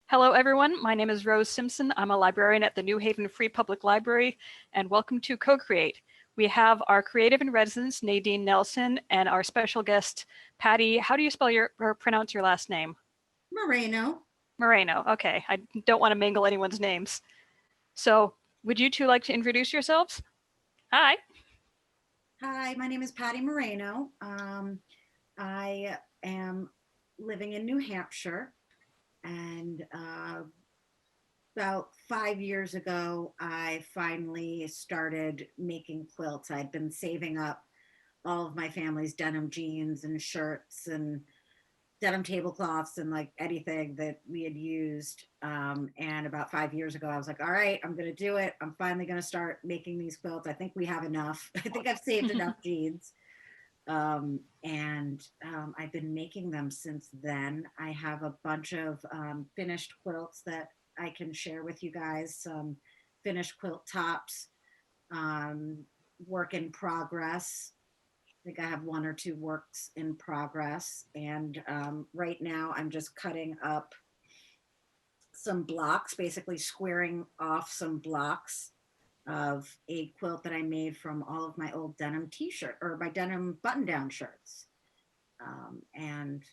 Hello, everyone. My name is Rose Simpson. I'm a librarian at the New Haven Free Public Library, and welcome to Co-Create. We have our creative in residence, Nadine Nelson, and our special guest, Patti. How do you spell or pronounce your last name? Moreno. Moreno. Okay, I don't want to mingle anyone's names. So, would you two like to introduce yourselves? Hi. Hi, my name is Patti Moreno. I am living in New Hampshire, and about 5 years ago, I finally started making quilts. I'd been saving up all of my family's denim jeans and shirts and denim tablecloths and like anything that we had used. And about 5 years ago, I was like, all right, I'm going to do it. I'm finally going to start making these quilts. I think we have enough. I think I've saved enough jeans. I've been making them since then. I have a bunch of finished quilts that I can share with you guys, some finished quilt tops, work in progress. I think I have one or two works in progress. And right now I'm just cutting up some blocks, basically squaring off some blocks of a quilt that I made from all of my old denim t-shirt or my denim button-down shirts. And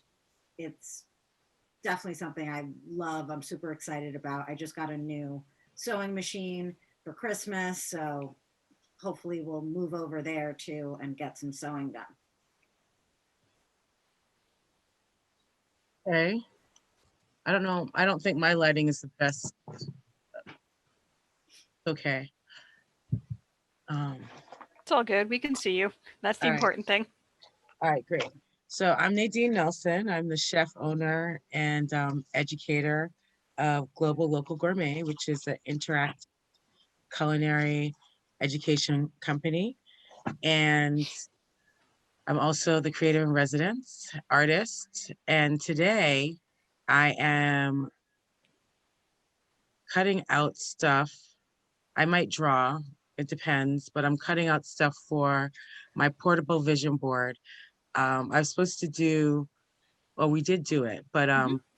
it's definitely something I love. I'm super excited about. I just got a new sewing machine for Christmas. So hopefully we'll move over there too and get some sewing done. Okay. I don't know. I don't think my lighting is the best. Okay. It's all good. We can see you. That's the important thing. All right, great. So I'm Nadine Nelson. I'm the chef, owner, and educator of Global Local Gourmet, which is an interactive culinary education company. And I'm also the creative in residence artist. And today I am cutting out stuff. I might draw, it depends, but I'm cutting out stuff for my portable vision board. I was supposed to do, well, we did do it, but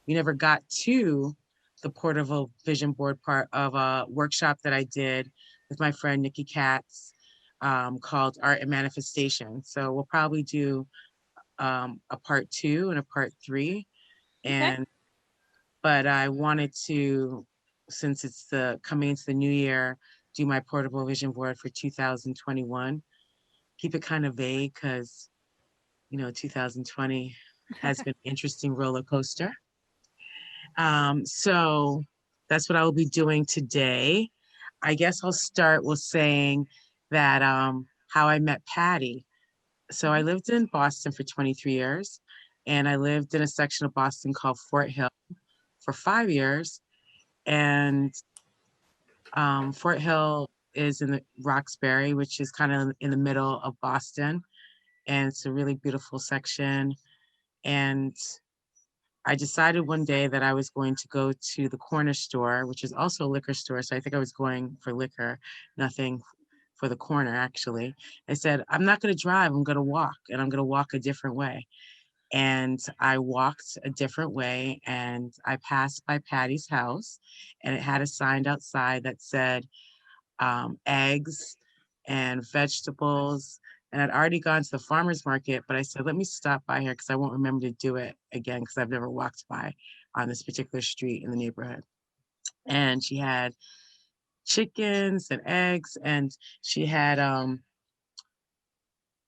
we never got to the portable vision board part of a workshop that I did with my friend Nikki Katz called Art and Manifestation. So we'll probably do a part 2 and a part 3. And but I wanted to, since it's coming into the new year, do my portable vision board for 2021. Keep it kind of vague because 2020 has been an interesting roller coaster. So that's what I will be doing today. I guess I'll start with saying that how I met Patti. So I lived in Boston for 23 years, and I lived in a section of Boston called Fort Hill for 5 years. And Fort Hill is in the Roxbury, which is kind of in the middle of Boston. And it's a really beautiful section. And I decided one day that I was going to go to the corner store, which is also a liquor store. So I think I was going for liquor, nothing for the corner, actually. I said, I'm not going to drive, I'm going to walk, and I'm going to walk a different way. And I walked a different way, and I passed by Patti's house, and it had a sign outside that said eggs and vegetables. And I'd already gone to the farmer's market, but I said, let me stop by here because I won't remember to do it again because I've never walked by on this particular street in the neighborhood. And she had chickens and eggs, and she had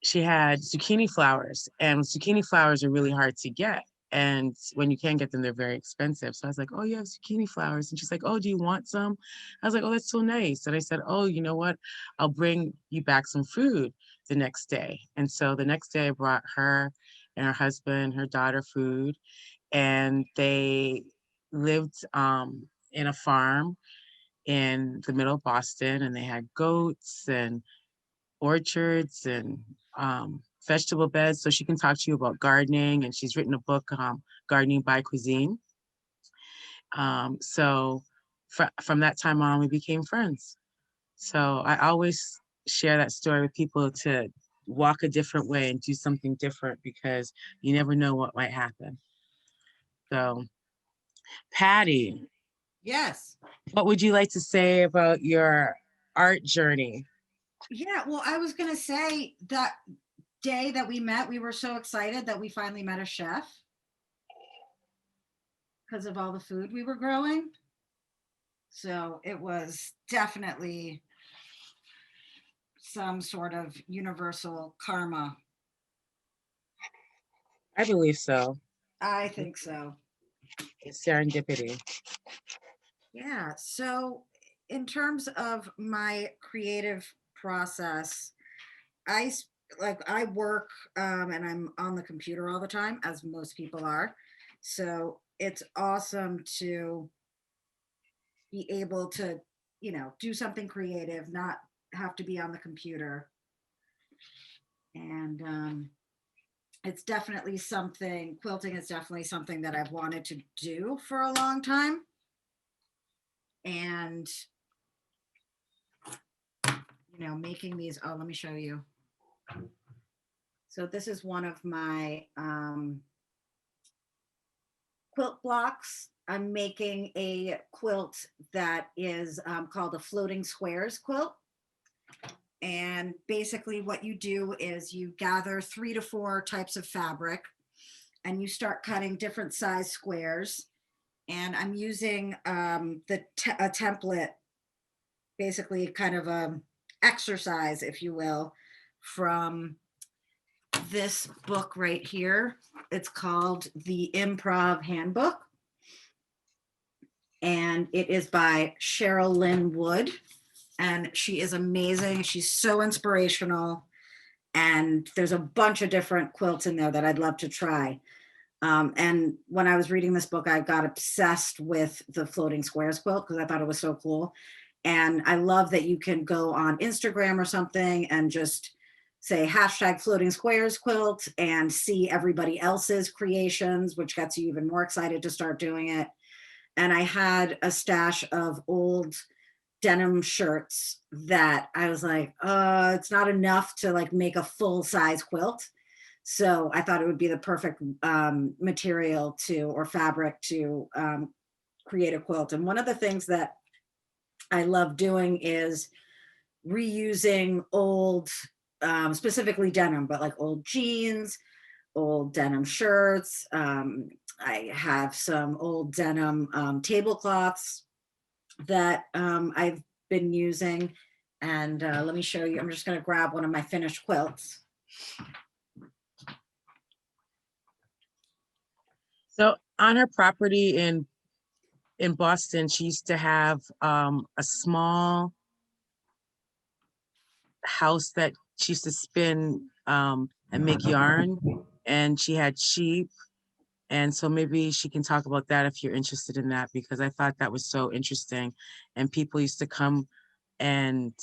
zucchini flowers, and zucchini flowers are really hard to get. And when you can get them, they're very expensive. So I was like, oh, you have zucchini flowers. And she's like, oh, do you want some? I was like, oh, that's so nice. And I said, oh, you know what? I'll bring you back some food the next day. And so the next day I brought her and her husband, her daughter food. And they lived in a farm in the middle of Boston, and they had goats and orchards and vegetable beds. So she can talk to you about gardening, and she's written a book, Gardening by Cuisine. So from that time on, we became friends. So I always share that story with people to walk a different way and do something different because you never know what might happen. So Patti, Yes. What would you like to say about your art journey? Yeah, well, I was gonna say that day that we met, we were so excited that we finally met a chef because of all the food we were growing. So it was definitely some sort of universal karma. I believe so. I think so. It's serendipity. Yeah. So, in terms of my creative process, I work and I'm on the computer all the time, as most people are. So it's awesome to be able to, do something creative, not have to be on the computer. And it's definitely something, quilting is definitely something that I've wanted to do for a long time. And, making these, oh, let me show you. So this is one of my quilt blocks. I'm making a quilt that is called a floating squares quilt. And basically what you do is you gather 3 to 4 types of fabric and you start cutting different size squares. And I'm using a template, basically kind of a exercise, if you will, from this book right here. It's called The Improv Handbook. And it is by Cheryl Lynn Wood. And she is amazing. She's so inspirational. And there's a bunch of different quilts in there that I'd love to try. And when I was reading this book, I got obsessed with the floating squares quilt because I thought it was so cool. And I love that you can go on Instagram or something and just say hashtag floating squares quilt and see everybody else's creations, which gets you even more excited to start doing it. And I had a stash of old denim shirts that I was like, it's not enough to like make a full size quilt. So I thought it would be the perfect material or fabric to create a quilt. And one of the things that I love doing is reusing old, specifically denim, but like old jeans, old denim shirts. I have some old denim tablecloths that I've been using. And let me show you. I'm just going to grab one of my finished quilts. So on her property in Boston, she used to have a small house that she used to spin and make yarn, and she had sheep. And so maybe she can talk about that if you're interested in that, because I thought that was so interesting. And people used to come and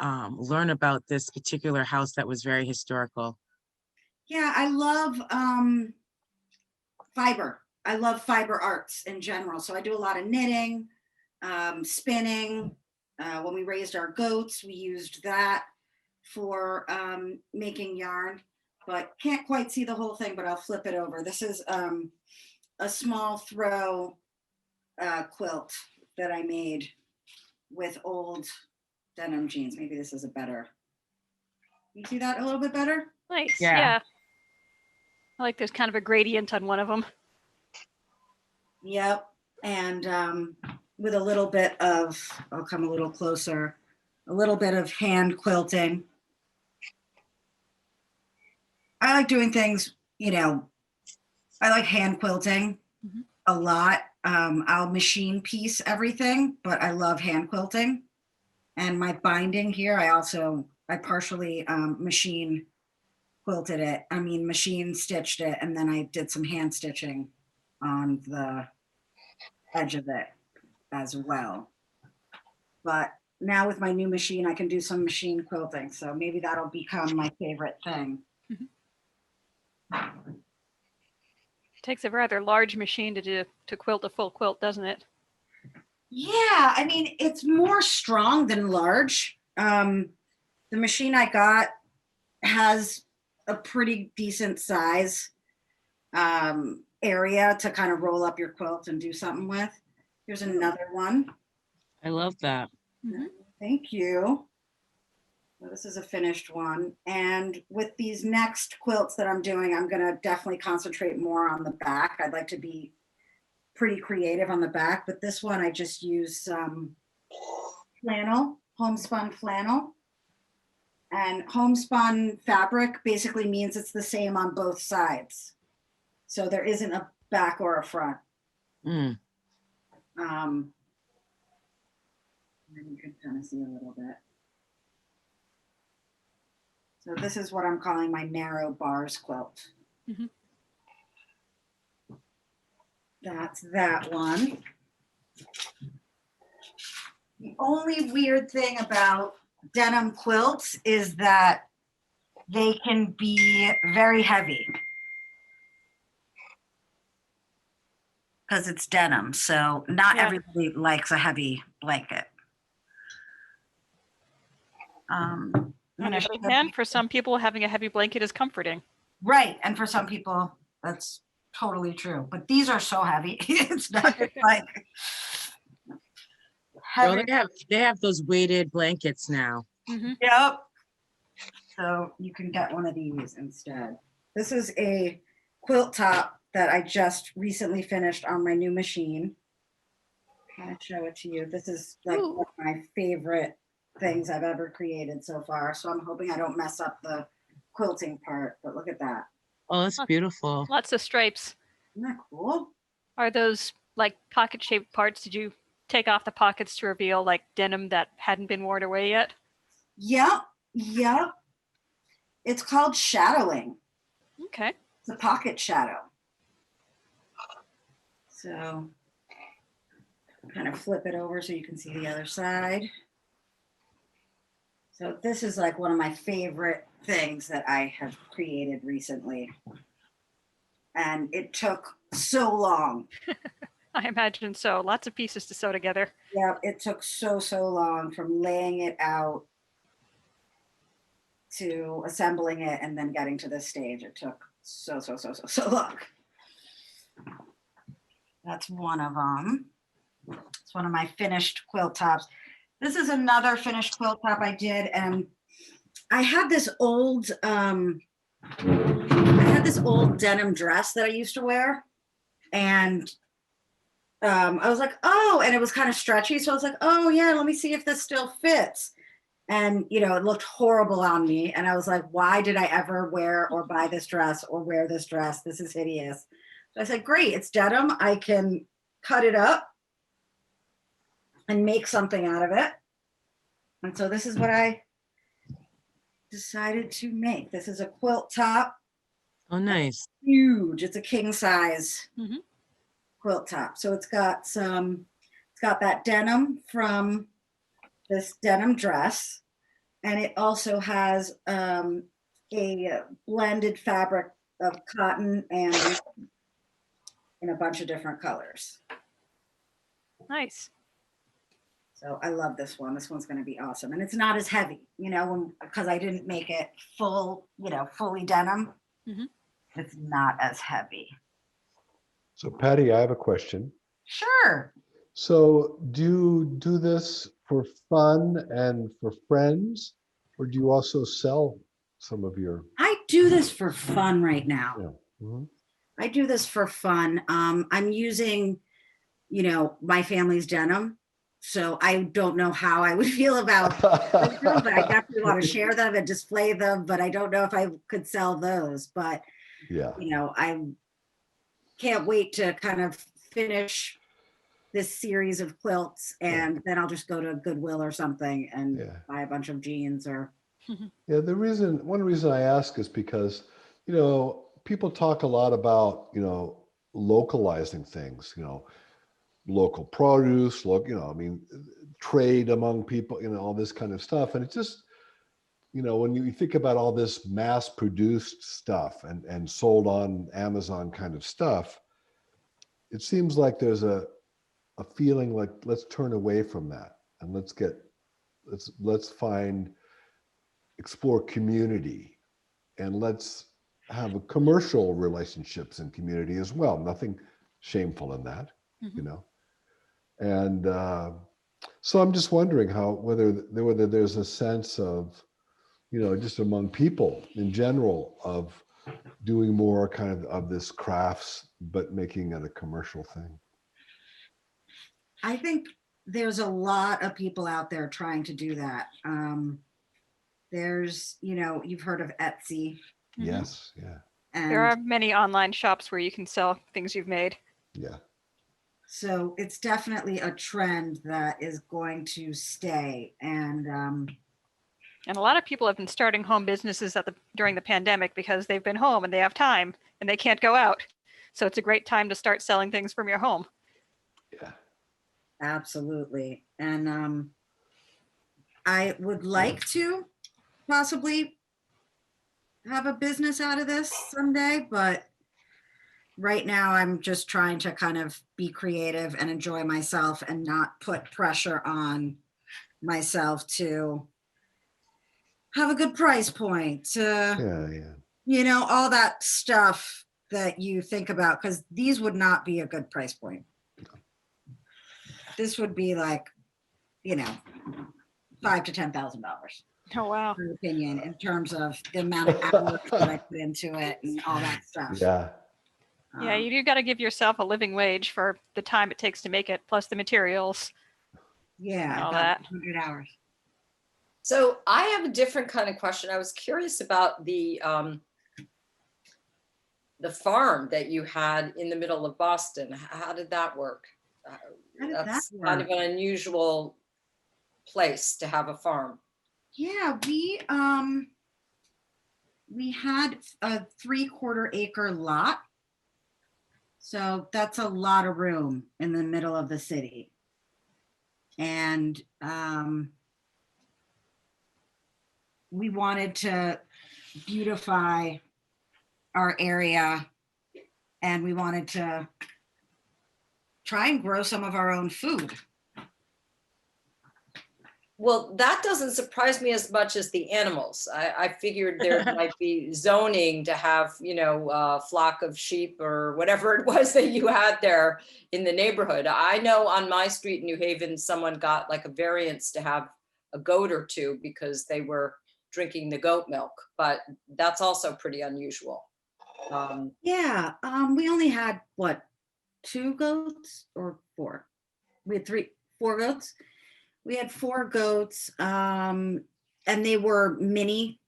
learn about this particular house that was very historical. Yeah, I love fiber. I love fiber arts in general. So I do a lot of knitting, spinning. When we raised our goats, we used that for making yarn, but can't quite see the whole thing, but I'll flip it over. This is a small throw quilt that I made with old denim jeans. Maybe this is a better, you see that a little bit better? Nice. Yeah. Yeah. I like there's kind of a gradient on one of them. Yep. And with a little bit of, I'll come a little closer, a little bit of hand quilting. I like doing things, I like hand quilting a lot. I'll machine piece everything, but I love hand quilting. And my binding here, I partially machine quilted it. I mean, machine stitched it, and then I did some hand stitching on the edge of it as well. But now with my new machine, I can do some machine quilting. So maybe that'll become my favorite thing. Takes a rather large machine to quilt a full quilt, doesn't it? Yeah, I mean, it's more strong than large. The machine I got has a pretty decent size area to kind of roll up your quilt and do something with. Here's another one. I love that. Mhm. Thank you. Well, this is a finished one. And with these next quilts that I'm doing, I'm going to definitely concentrate more on the back. I'd like to be pretty creative on the back, but this one I just use some flannel, homespun flannel. And homespun fabric basically means it's the same on both sides. So there isn't a back or a front. Mm. And you can kind of see a little bit. So this is what I'm calling my narrow bars quilt. Mhm. That's that one. The only weird thing about denim quilts is that they can be very heavy because it's denim. So not Yeah. everybody likes a heavy blanket. On the other hand, for some people, having a heavy blanket is comforting. Right. And for some people, that's totally true. But these are so heavy. It's not like Well, heavy. they have those weighted blankets now. Mhm. Yep. So you can get one of these instead. This is a quilt top that I just recently finished on my new machine. I'll show it to you. This is like Ooh. one of my favorite things I've ever created so far. So I'm hoping I don't mess up the quilting part, but look at that. Oh, that's beautiful. Lots of stripes. Isn't that cool? Are those like pocket shaped parts? Did you take off the pockets to reveal like denim that hadn't been worn away yet? Yep. Yep. It's called shadowing. Okay. It's a pocket shadow. So kind of flip it over so you can see the other side. So this is like one of my favorite things that I have created recently. And it took so long. I imagine so. Lots of pieces to sew together. Yeah, it took so long from laying it out to assembling it and then getting to this stage. It took so long. That's one of them. It's one of my finished quilt tops. This is another finished quilt top I did, and I had this old denim dress that I used to wear, and I was like, oh, and it was kind of stretchy, so I was like, oh yeah, let me see if this still fits. And you know, it looked horrible on me, and I was like, why did I ever wear or buy this dress or wear this dress? This is hideous. So I said, great, it's denim. I can cut it up and make something out of it. And so this is what I decided to make. This is a quilt top. Oh, nice. Huge. It's a king size Mhm. quilt top. So it's got that denim from this denim dress. And it also has a blended fabric of cotton and in a bunch of different colors. Nice. So I love this one. This one's going to be awesome. And it's not as heavy, you know, because I didn't make it fully denim. Mhm. It's not as heavy. So Patty, I have a question. Sure. So do you do this for fun and for friends, or do you also sell some of your? I do this for fun right now. Yeah. Mhm. I do this for fun. I'm using, my family's denim. So I don't know how I would feel about them, but I definitely want to share them and display them, but I don't know if I could sell those. But, Yeah. I can't wait to kind of finish this series of quilts, and then I'll just go to Goodwill or something and buy a bunch of jeans or. Yeah. One reason I ask is because, people talk a lot about, localizing things, local produce, trade among people, all this kind of stuff. And it's just, when you think about all this mass produced stuff and sold on Amazon kind of stuff, it seems like there's a feeling like, let's turn away from that and let's explore community, and let's have a commercial relationships and community as well. Nothing shameful in that, Mhm. And so I'm just wondering whether there's a sense of, just among people in general of doing more kind of this crafts, but making it a commercial thing. I think there's a lot of people out there trying to do that. There's, you've heard of Etsy. Mhm. Yes. Yeah. And There are many online shops where you can sell things you've made. Yeah. so it's definitely a trend that is going to stay. And And a lot of people have been starting home businesses during the pandemic because they've been home and they have time and they can't go out. So it's a great time to start selling things from your home. Yeah. absolutely. And I would like to possibly have a business out of this someday, but right now I'm just trying to kind of be creative and enjoy myself and not put pressure on myself to have a good price point, Yeah. all that stuff that you think about, because these would not be a good price point. This would be like, $5,000 to $10,000, Oh, wow. in my opinion, in terms of the amount of hours that I put into it and all that stuff. Yeah. Yeah, you do got to give yourself a living wage for the time it takes to make it, plus the materials. Yeah, all about that. 100 hours. So I have a different kind of question. I was curious about the farm that you had in the middle of Boston. How did that work? How did that That's work? kind of an unusual place to have a farm. Yeah, we had a 3/4 acre lot. So that's a lot of room in the middle of the city. And we wanted to beautify our area, and we wanted to try and grow some of our own food. Well, that doesn't surprise me as much as the animals. I figured there might be zoning to have, a flock of sheep or whatever it was that you had there in the neighborhood. I know on my street in New Haven, someone got like a variance to have a goat or two because they were drinking the goat milk, but that's also pretty unusual. Yeah, we only had 2 goats or 4? We had 4 goats. We had 4 goats, and they were mini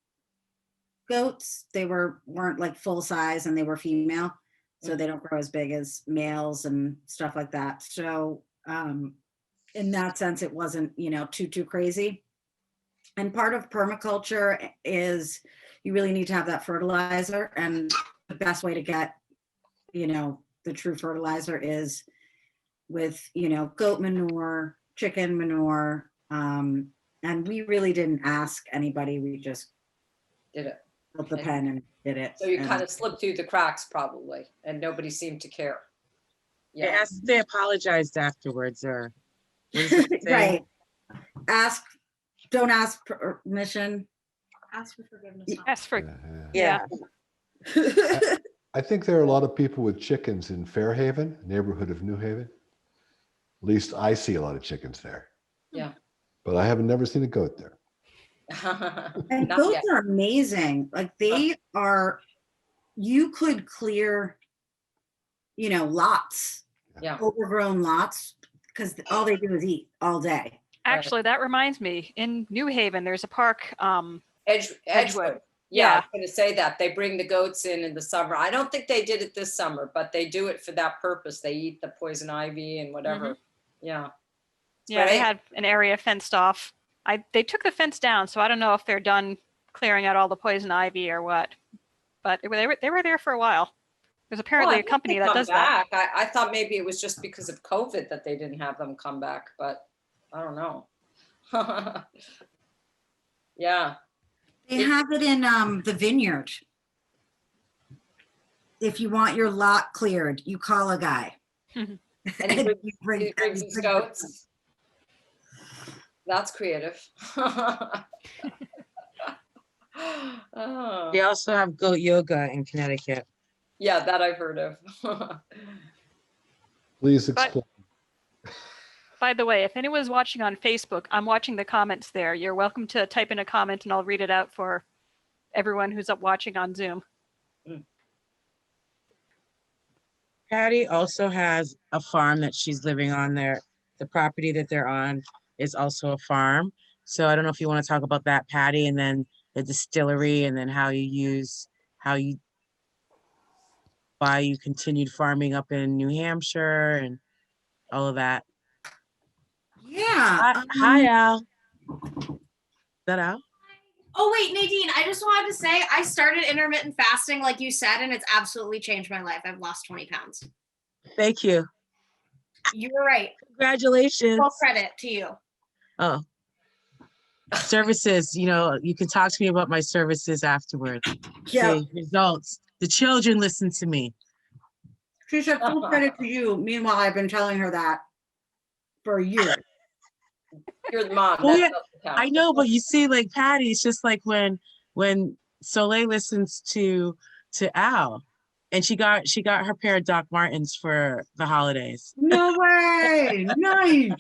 goats. They weren't like full size, and they were female, so they don't grow as big as males and stuff like that. So in that sense, it wasn't too crazy. And part of permaculture is you really need to have that fertilizer, and the best way to get the true fertilizer is with goat manure, chicken manure, and we really didn't ask anybody. We just Did it. built the pen and did it. So you And kind of slipped through the cracks probably, and nobody seemed to care. They asked if they apologized afterwards, or what does it say? right. Don't ask permission. Ask for forgiveness. Yes, for Yeah. I think there are a lot of people with chickens in Fairhaven, neighborhood of New Haven. At least I see a lot of chickens there. Yeah. But I haven't never seen a goat there. And Not goats yet. are amazing. Like they are, you could clear, lots, Yeah. overgrown lots, because all they do is eat all day. actually, that reminds me, in New Haven, there's a park. Edgewood. Edgewood. Yeah, I Yeah. was going to say that. They bring the goats in the summer. I don't think they did it this summer, but they do it for that purpose. They eat the poison ivy and whatever. Yeah. Yeah, they Great. had an area fenced off. They took the fence down, so I don't know if they're done clearing out all the poison ivy or what. But they were there for a while. There's apparently Well, I a think company they that come does that. back. I thought maybe it was just because of COVID that they didn't have them come back, but I don't know. Yeah. They have it in the vineyard. If you want your lot cleared, you call a guy. And You bring- he brings his goats. That's creative. Oh, They also have goat yoga in Connecticut. yeah, that I've heard of. Please But- explain. By the way, if anyone's watching on Facebook, I'm watching the comments there. You're welcome to type in a comment and I'll read it out for everyone who's up watching on Zoom. Patty also has a farm that she's living on there. The property that they're on is also a farm. So I don't know if you want to talk about that, Patty, and then the distillery, and then why you continued farming up in New Hampshire and all of that. Yeah. Hi, Al. Is that Al? Oh wait, Nadine, I just wanted to say I started intermittent fasting like you said, and it's absolutely changed my life. I've lost 20 pounds. Thank you. You were right. Congratulations. Full credit to you. Oh. Services, you can talk to me about my services afterwards. Yeah. See, results. The children listen to me. She said full credit to you. Meanwhile, I've been telling her that for a year. You're the mom. Well, That yeah, doesn't count. I know, but you see, like Patty, it's just like when Soleil listens to Al, and she got her pair of Doc Martens for the holidays. No way. Nice.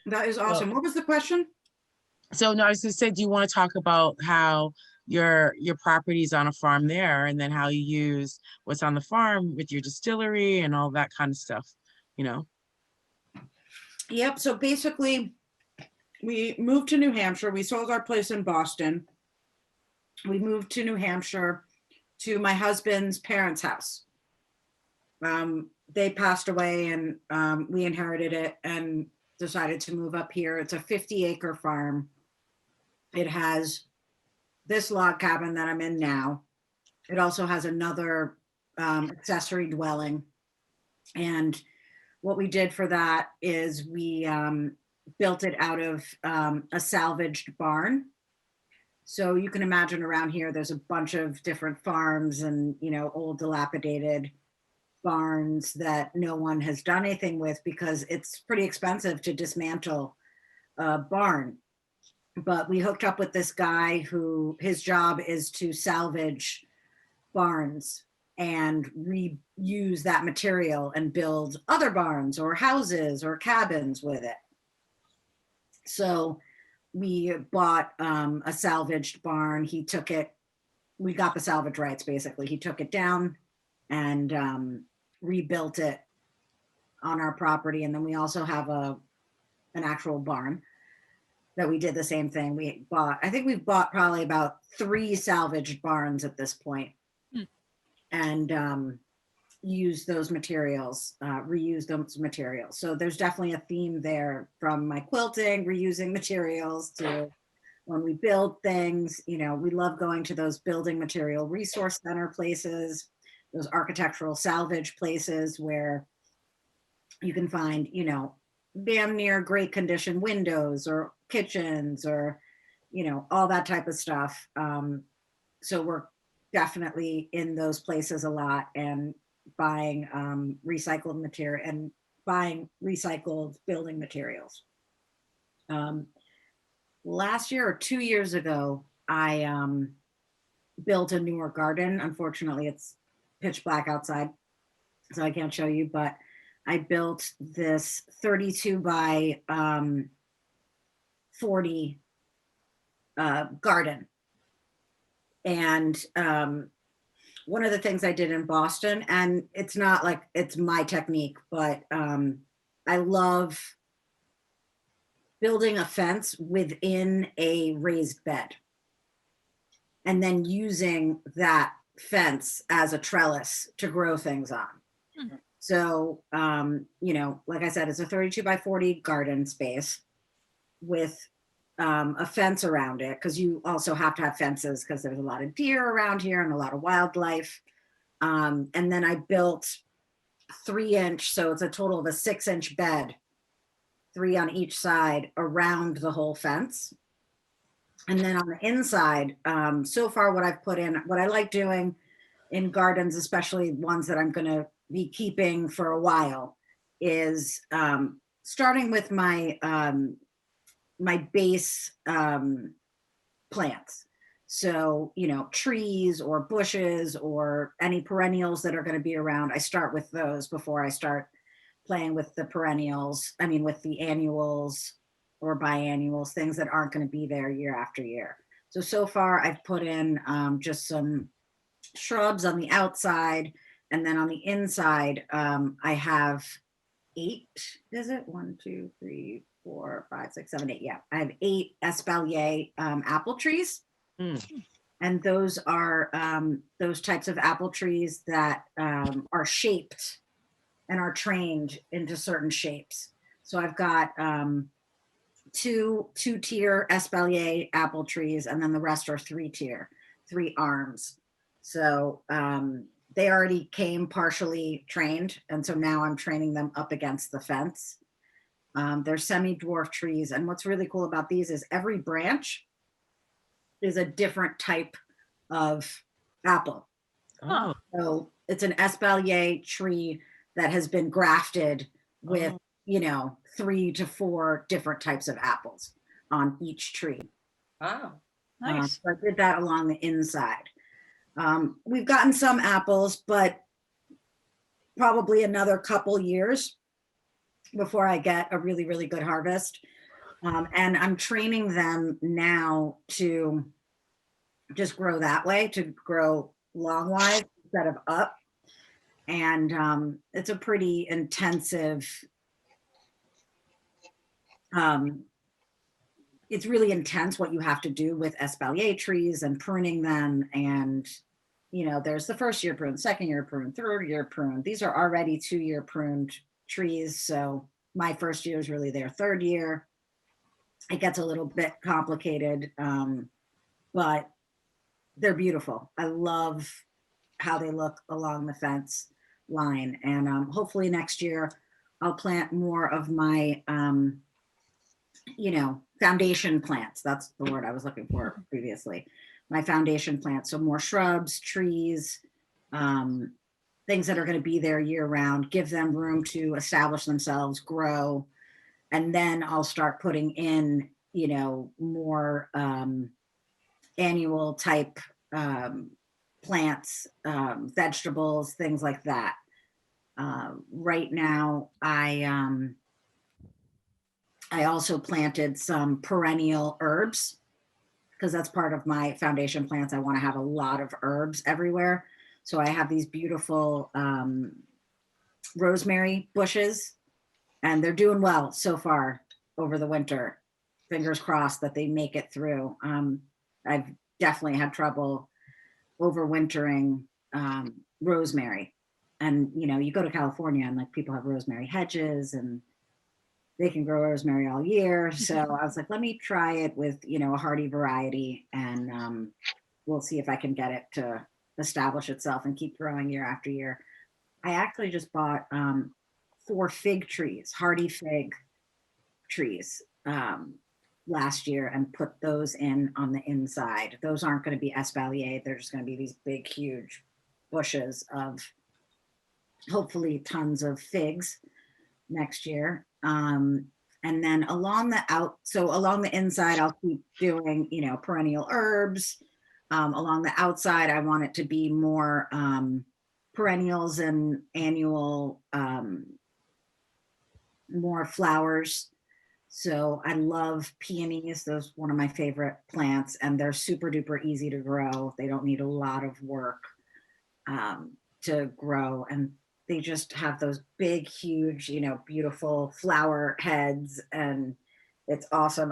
That is awesome. What was the question? So no, I was just saying, do you want to talk about how your property's on a farm there, and then how you use what's on the farm with your distillery and all that kind of stuff, Yep. So basically, we moved to New Hampshire. We sold our place in Boston. We moved to New Hampshire to my husband's parents' house. They passed away, and we inherited it and decided to move up here. It's a 50-acre farm. It has this log cabin that I'm in now. It also has another accessory dwelling. And what we did for that is we built it out of a salvaged barn. So you can imagine around here, there's a bunch of different farms and, old dilapidated barns that no one has done anything with because it's pretty expensive to dismantle a barn. But we hooked up with this guy who his job is to salvage barns and reuse that material and build other barns or houses or cabins with it. So we bought a salvaged barn. He took it, we got the salvage rights basically. He took it down and rebuilt it on our property. And then we also have an actual barn that we did the same thing. I think we've bought probably about 3 salvaged barns at this point. And use those materials, reuse those materials. So there's definitely a theme there from my quilting, reusing materials, to when we build things. We love going to those building material resource center places, those architectural salvage places where you can find, damn near great condition windows or kitchens or, all that type of stuff. So we're definitely in those places a lot and buying recycled material and buying recycled building materials. Last year or 2 years ago, I built a newer garden. Unfortunately, it's pitch black outside, so I can't show you, but I built this 32 by 40 garden. And one of the things I did in Boston, and it's not like it's my technique, but I love building a fence within a raised bed and then using that fence as a trellis to grow things on. Mm-hmm. So, like I said, it's a 32 by 40 garden space with a fence around it, because you also have to have fences because there's a lot of deer around here and a lot of wildlife. And then I built 3-inch, so it's a total of a 6-inch bed, 3 on each side around the whole fence. And then on the inside, so far what I've put in, what I like doing in gardens, especially ones that I'm going to be keeping for a while, is starting with my my base plants. So, trees or bushes or any perennials that are going to be around, I start with those before I start playing with the perennials, I mean, with the annuals or biannuals, things that aren't going to be there year after year. So far I've put in just some shrubs on the outside, and then on the inside, I have 8, is it? 1, 2, 3, 4, 5, 6, 7, 8. Yeah, I have 8 espalier apple trees. And those are those types of apple trees that are shaped and are trained into certain shapes. So I've got two-tier espalier apple trees, and then the rest are 3-tier, 3 arms. So they already came partially trained, and so now I'm training them up against the fence. They're semi-dwarf trees, and what's really cool about these is every branch is a different type of apple. Oh, So it's an espalier tree that has been grafted with, 3 to 4 different types of apples on each tree. Wow. Nice. So I did that along the inside. We've gotten some apples, but probably another couple years before I get a really, really good harvest. And I'm training them now to just grow that way, to grow longwise instead of up. And it's a pretty intensive, it's really intense what you have to do with espalier trees and pruning them. And, there's the first year prune, second year prune, third year prune. These are already 2-year pruned trees. So my first year is really their third year. It gets a little bit complicated, but they're beautiful. I love how they look along the fence line. And hopefully next year I'll plant more of my, foundation plants. That's the word I was looking for previously. My foundation plants. So more shrubs, trees, things that are going to be there year round, give them room to establish themselves, grow. And then I'll start putting in, more annual type plants, vegetables, things like that. Right now, I also planted some perennial herbs because that's part of my foundation plants. I want to have a lot of herbs everywhere. So I have these beautiful rosemary bushes, and they're doing well so far over the winter. Fingers crossed that they make it through. I've definitely had trouble overwintering rosemary. And, you go to California and people have rosemary hedges and they can grow rosemary all year. So I was like, let me try it with, a hardy variety, and we'll see if I can get it to establish itself and keep growing year after year. I actually just bought 4 fig trees, hardy fig trees, last year, and put those in on the inside. Those aren't going to be espalier. They're just going to be these big, huge bushes of hopefully tons of figs next year. And then along the inside, I'll keep doing, perennial herbs. Along the outside, I want it to be more perennials and annual, more flowers. So I love peonies. Those are one of my favorite plants, and they're super duper easy to grow. They don't need a lot of work to grow, and they just have those big, huge, beautiful flower heads, and it's awesome.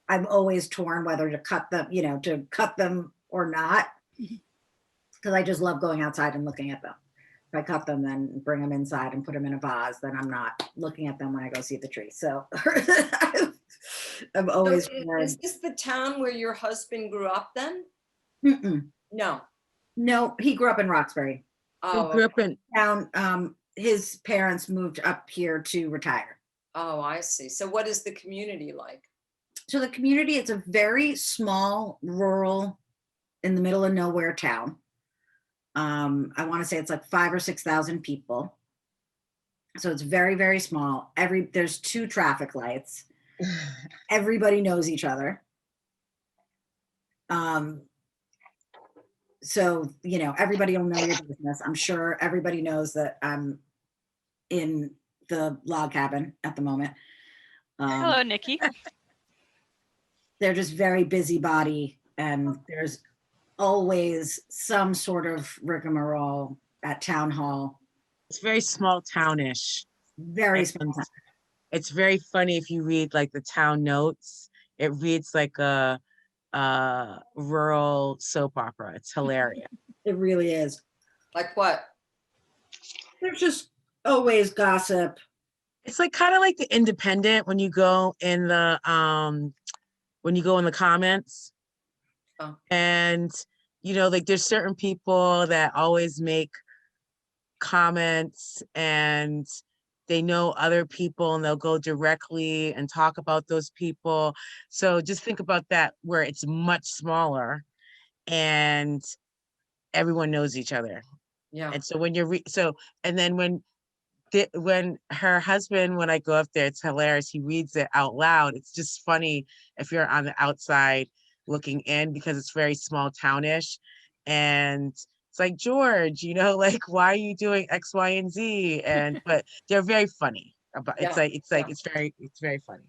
I'm always torn whether to cut them or not, because I just love going outside and looking at them. If I cut them, then bring them inside and put them in a vase, then I'm not looking at them when I go see the tree. So I'm always. Is this the town where your husband grew up then? Mm-mm. No, he grew up in Roxbury. Oh, grew up in Town. His parents moved up here to retire. Oh, I see. So what is the community like? So the community, it's a very small, rural, in the middle of nowhere town. I want to say it's like 5,000 or 6,000 people. So it's very, very small. There's 2 traffic lights. Everybody knows each other. So, everybody will know your business. I'm sure everybody knows that I'm in the log cabin at the moment. Hello, Nikki. They're just very busybody, and there's always some sort of rigmarole at town hall. It's very small townish. Very And small. it's very funny if you read like the town notes. It reads like a rural soap opera. It's hilarious. It really is. Like what? There's just always gossip. It's like kind of like the Independent when you go in the comments. Oh. And you know, like there's certain people that always make comments and they know other people and they'll go directly and talk about those people. So just think about that where it's much smaller and everyone knows each other. Yeah. And so when you're and then when her husband, when I go up there, it's hilarious. He reads it out loud. It's just funny if you're on the outside looking in because it's very small townish. And it's like, George, you know, like, why are you doing X, Y, and Z? But they're very funny. It's very funny.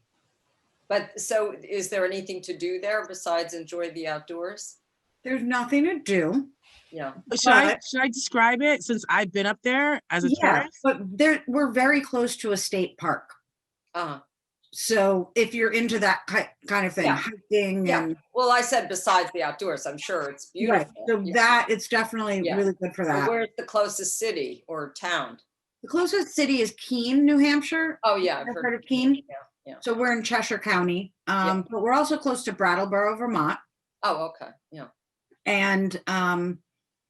But so is there anything to do there besides enjoy the outdoors? There's nothing to do. Yeah. Should I describe it since I've been up there as a tourist? But we're very close to a state park. Uh-huh. So if you're into that kind of thing, Yeah. hiking Yeah. and Well, I said besides the outdoors, I'm sure it's beautiful. right. So Yeah. that it's definitely Yeah. really good for So that. where's the closest city or town? The closest city is Keene, New Hampshire. Oh yeah, I've heard of Keene. Yeah. So we're in Cheshire County. Yeah. But we're also close to Brattleboro, Vermont. Oh, okay. Yeah. And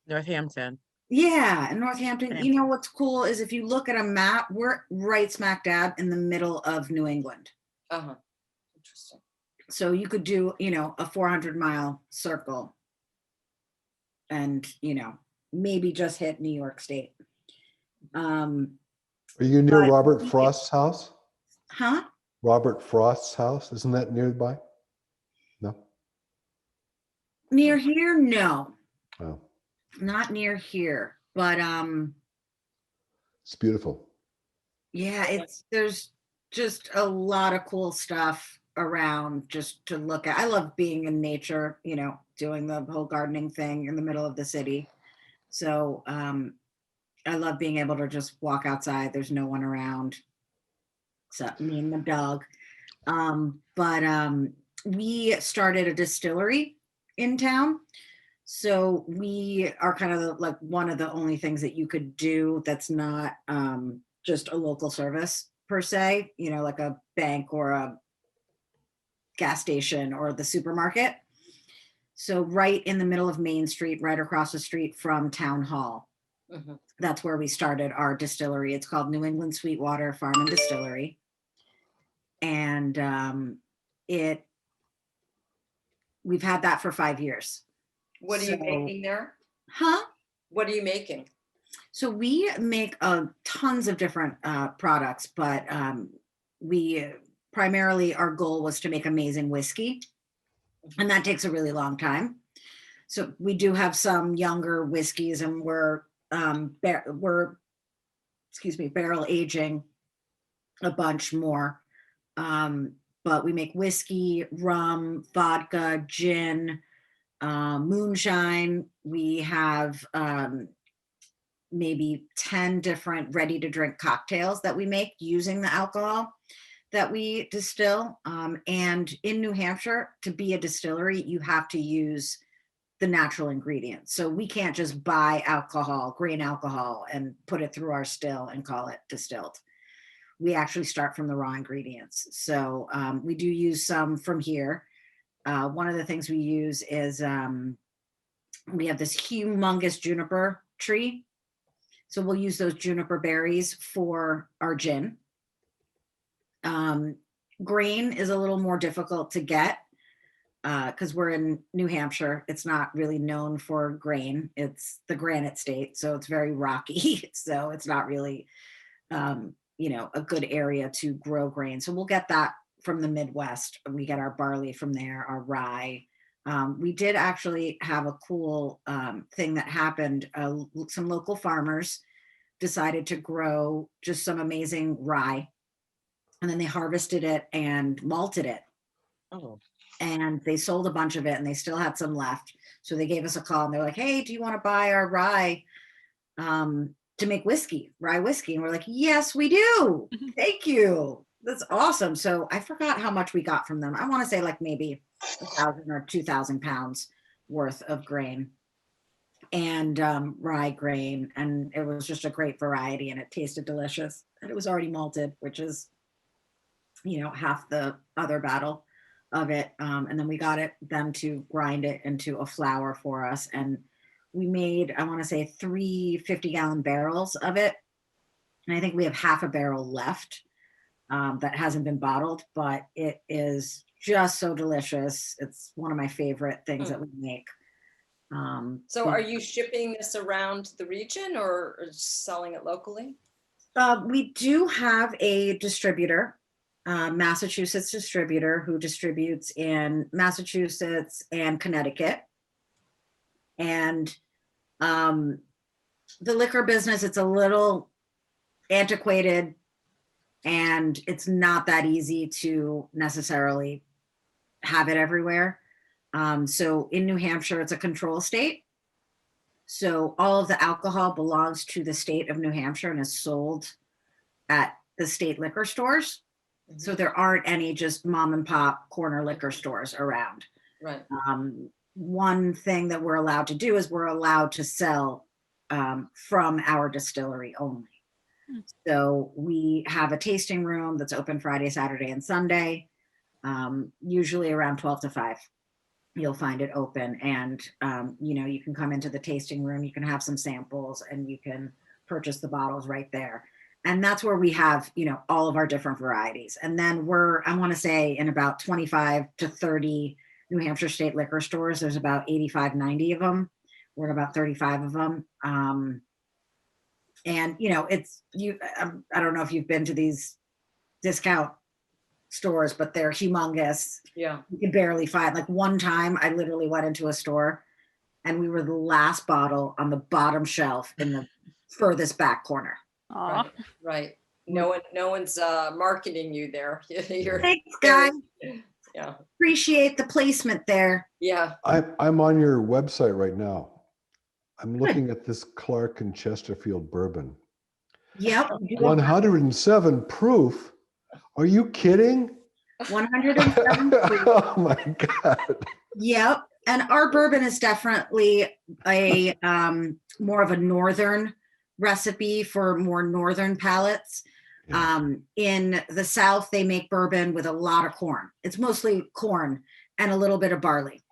Northampton. yeah, in Northampton. You know what's cool is if you look at a map, we're right smack dab in the middle of New England. Uh-huh. Interesting. So you could do, you know, a 400-mile circle and, you know, maybe just hit New York State. Are you near but- Robert Frost's house? Huh? Robert Frost's house, isn't that nearby? No. Near here? No, Oh, not near here. But it's beautiful. yeah, there's just a lot of cool stuff around just to look at. I love being in nature, you know, doing the whole gardening thing in the middle of the city. So I love being able to just walk outside. There's no one around except me and the dog. But we started a distillery in town. So we are kind of like one of the only things that you could do that's not just a local service per se, you know, like a bank or a gas station or the supermarket. So right in the middle of Main Street, right across the street from Town Hall. Mhm. That's where we started our distillery. It's called New England Sweetwater Farm and Distillery. And we've had that for 5 years. What are you making there? Huh? What are you making? So we make tons of different products, but we primarily, our goal was to make amazing whiskey, and that takes a really long time. So we do have some younger whiskeys, and we're barrel aging a bunch more. But we make whiskey, rum, vodka, gin, moonshine. We have maybe 10 different ready to drink cocktails that we make using the alcohol that we distill. And in New Hampshire, to be a distillery, you have to use the natural ingredients. So we can't just buy alcohol, grain alcohol, and put it through our still and call it distilled. We actually start from the raw ingredients. So we do use some from here. One of the things we use is we have this humongous juniper tree. So we'll use those juniper berries for our gin. Grain is a little more difficult to get because we're in New Hampshire. It's not really known for grain. It's the granite state, so it's very rocky. So it's not really, you know, a good area to grow grain. So we'll get that from the Midwest. We get our barley from there, our rye. We did actually have a cool thing that happened. Some local farmers decided to grow just some amazing rye. And then they harvested it and malted it. Oh, And they sold a bunch of it and they still had some left. So they gave us a call and they're like, hey, do you want to buy our rye to make rye whiskey? And we're like, yes, we do. Thank you. That's awesome. So I forgot how much we got from them. I want to say like maybe 1,000 or 2,000 pounds worth of grain and rye grain. And it was just a great variety and it tasted delicious. And it was already malted, which is, half the other battle of it. And then we got them to grind it into a flour for us. And we made, I want to say 3 50-gallon barrels of it. And I think we have half a barrel left that hasn't been bottled, but it is just so delicious. It's one of my favorite things that we make. So are you shipping this around the region or selling it locally? We do have a distributor, Massachusetts distributor, who distributes in Massachusetts and Connecticut. And the liquor business, it's a little antiquated and it's not that easy to necessarily have it everywhere. So in New Hampshire, it's a control state. So all of the alcohol belongs to the state of New Hampshire and is sold at the state liquor stores. Mm-hmm. So there aren't any just mom and pop corner liquor stores around. Right. One thing that we're allowed to do is we're allowed to sell from our distillery only. So we have a tasting room that's open Friday, Saturday, and Sunday, usually around 12 to 5. You'll find it open, and you can come into the tasting room, you can have some samples, and you can purchase the bottles right there. And that's where we have, all of our different varieties. And then I want to say in about 25 to 30 New Hampshire state liquor stores, there's about 85, 90 of them. We're at about 35 of them. And I don't know if you've been to these discount stores, but they're humongous. Yeah. You can barely find, like one time I literally went into a store and we were the last bottle on the bottom shelf in the furthest back corner. Right. No one's marketing you there. Thanks, guys. Yeah. Appreciate the placement there. Yeah. I'm on your website right now. I'm looking at this Clark and Chesterfield bourbon. Yep. 107 proof. Are you kidding? 107 proof. Oh my God. Yep. And our bourbon is definitely a more of a northern recipe for more northern palates. Yeah. In the South, they make bourbon with a lot of corn. It's mostly corn and a little bit of barley.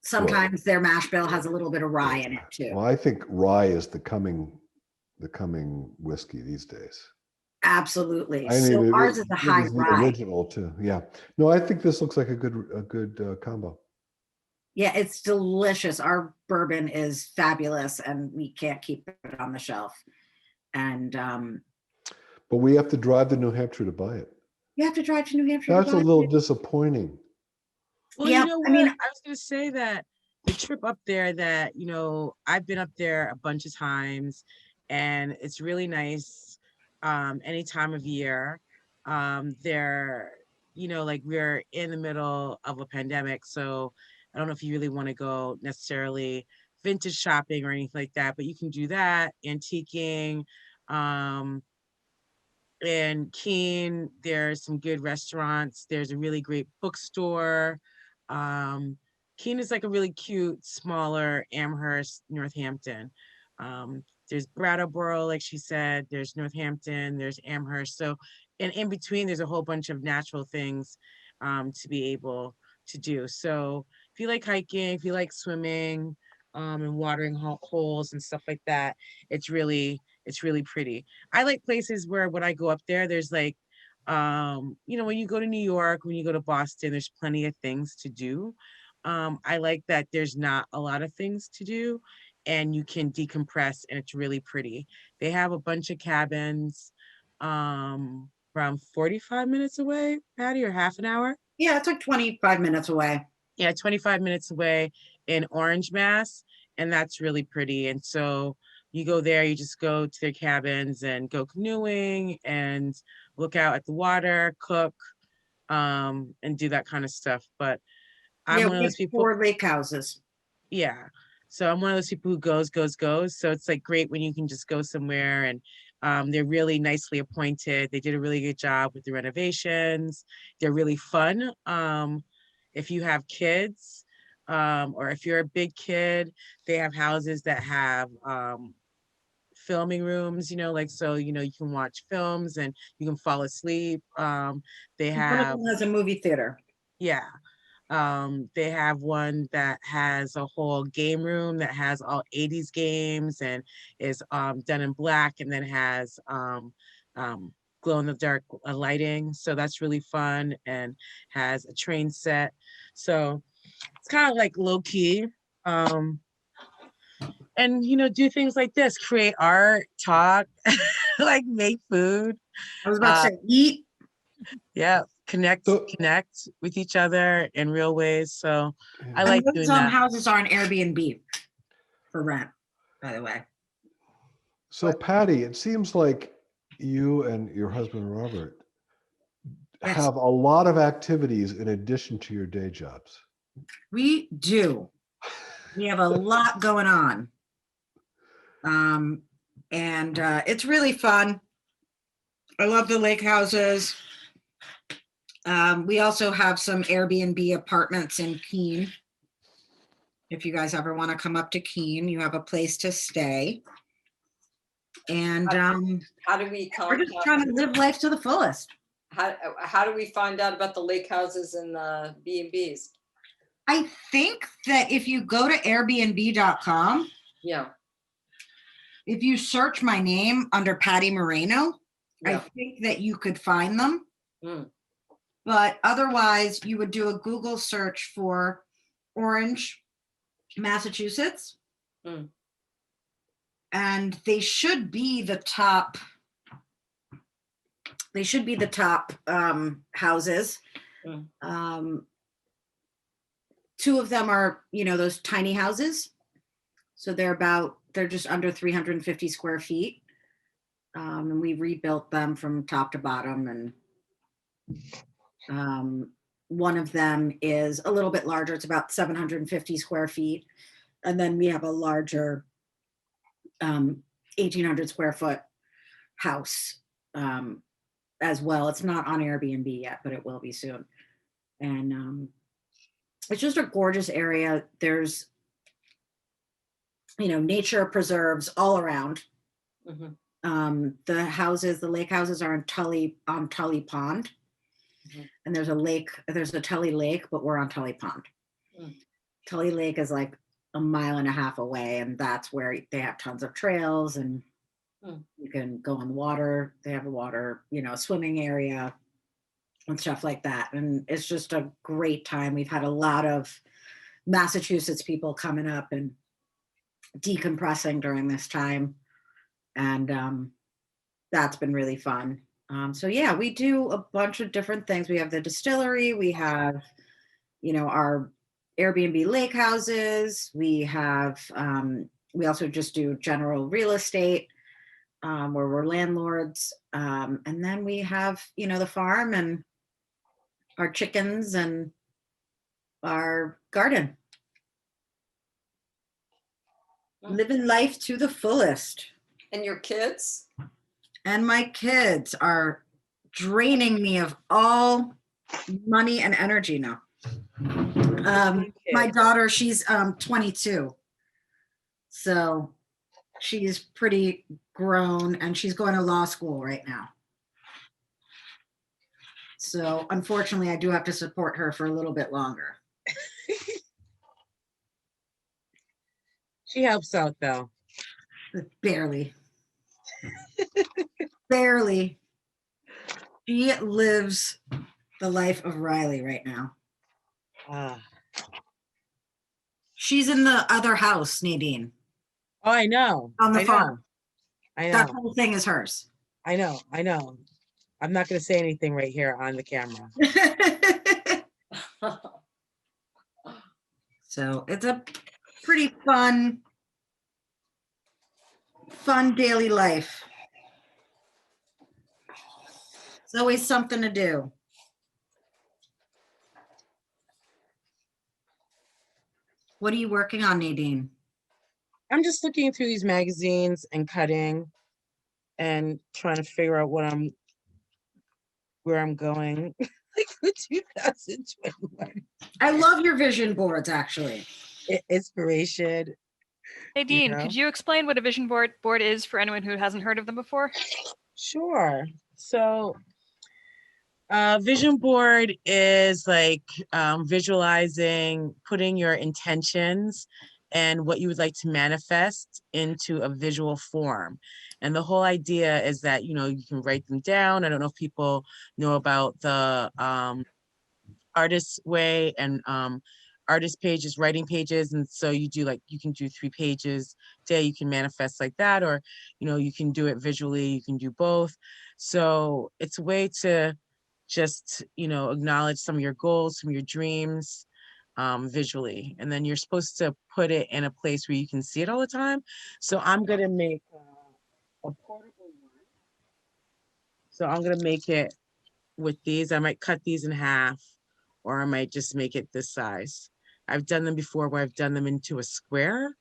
Sometimes their mash bill has a little bit of rye in it too. Well, I think rye is the coming whiskey these days. Absolutely. So ours is a high rye. Original too. Yeah. No, I think this looks like a good combo. Yeah, it's delicious. Our bourbon is fabulous, and we can't keep it on the shelf. And but we have to drive to New Hampshire to buy it. You have to drive to New Hampshire. That's a little disappointing. Well, yeah, you know what? I was going to say that the trip up there that, I've been up there a bunch of times and it's really nice any time of year. They're, like we're in the middle of a pandemic. So I don't know if you really want to go necessarily vintage shopping or anything like that, but you can do that, antiquing. In Keene, there's some good restaurants. There's a really great bookstore. Keene is like a really cute, smaller Amherst, Northampton. There's Brattleboro, like she said, there's Northampton, there's Amherst. So, and in between, there's a whole bunch of natural things to be able to do. So if you like hiking, if you like swimming and watering holes and stuff like that, it's really pretty. I like places where when I go up there, there's like, when you go to New York, when you go to Boston, there's plenty of things to do. I like that there's not a lot of things to do and you can decompress and it's really pretty. They have a bunch of cabins around 45 minutes away, Patty, or half an hour? Yeah, it's like 25 minutes away. Yeah, 25 minutes away in Orange, Mass. And that's really pretty. And so you go there, you just go to their cabins and go canoeing and look out at the water, cook, and do that kind of stuff. But I'm Yeah, one of we those have people. 4 lake houses. Yeah. So I'm one of those people who goes. So it's like great when you can just go somewhere and they're really nicely appointed. They did a really good job with the renovations. They're really fun. If you have kids, or if you're a big kid, they have houses that have filming rooms, like, so, you can watch films and you can fall asleep. They One of have, them has a movie theater. yeah. They have one that has a whole game room that has all 80s games and is done in black, and then has glow in the dark lighting. So that's really fun, and has a train set. So it's kind of like low key. And do things like this, create art, talk, like make food. I was about to say eat. Yeah, connect So- with each other in real ways. So I And like those doing that. houses are on Airbnb for rent, by the way. So Patty, it seems like you and your husband Robert Yes. have a lot of activities in addition to your day jobs. We do. We have a lot going on. And it's really fun. I love the lake houses. We also have some Airbnb apartments in Keene. If you guys ever want to come up to Keene, you have a place to stay. And How do we we're just trying to live life to the fullest. how do we find out about the lake houses and the B&Bs? I think that if you go to Airbnb.com, Yeah. if you search my name under Patti Moreno, I Yeah. think that you could find them. Mm. But otherwise, you would do a Google search for Orange, Massachusetts. Mm. And they should be the top. They should be the top houses. Mm. 2 of them are, those tiny houses. So they're just under 350 square feet. And we rebuilt them from top to bottom. And one of them is a little bit larger. It's about 750 square feet. And then we have a larger 1,800 square foot house as well. It's not on Airbnb yet, but it will be soon. And it's just a gorgeous area. There's, nature preserves all around. Mm-hmm. The lake houses are on Tully Pond. Mm-hmm. And there's a Tully Lake, but we're on Tully Pond. Mm. Tully Lake is like a mile and a half away, and that's where they have tons of trails, and you can go on the water. They have a water, swimming area and stuff like that. And it's just a great time. We've had a lot of Massachusetts people coming up and decompressing during this time. And that's been really fun. So yeah, we do a bunch of different things. We have the distillery, we have, our Airbnb lake houses. We have, we also just do general real estate, where we're landlords. And then we have, the farm and our chickens and our garden. Living life to the fullest. And your kids? And my kids are draining me of all money and energy now. My daughter, she's 22. So she's pretty grown and she's going to law school right now. So unfortunately, I do have to support her for a little bit longer. She helps out though. Barely. Barely. She lives the life of Riley right now. She's in the other house, Nadine. Oh, I know. On the farm. I know. That whole thing is hers. I know. I'm not going to say anything right here on the camera. So it's a pretty fun fun daily life. It's always something to do. What are you working on, Nadine? I'm just looking through these magazines and cutting and trying to figure out where I'm going like for 2021. I love your vision boards, actually. Inspiration. Nadine, know? could you explain what a vision board is for anyone who hasn't heard of them before? Sure. So vision board is like visualizing, putting your intentions and what you would like to manifest into a visual form. And the whole idea is that, you know, you can write them down. I don't know if people know about the artist way and artist pages, writing pages. And so you do like, you can do 3 pages a day, you can manifest like that, or, you know, you can do it visually, you can do both. So it's a way to just, you know, acknowledge some of your goals, some of your dreams visually. And then you're supposed to put it in a place where you can see it all the time. So I'm going to make a portable one. So I'm going to make it with these. I might cut these in half, or I might just make it this size. I've done them before where I've done them into a square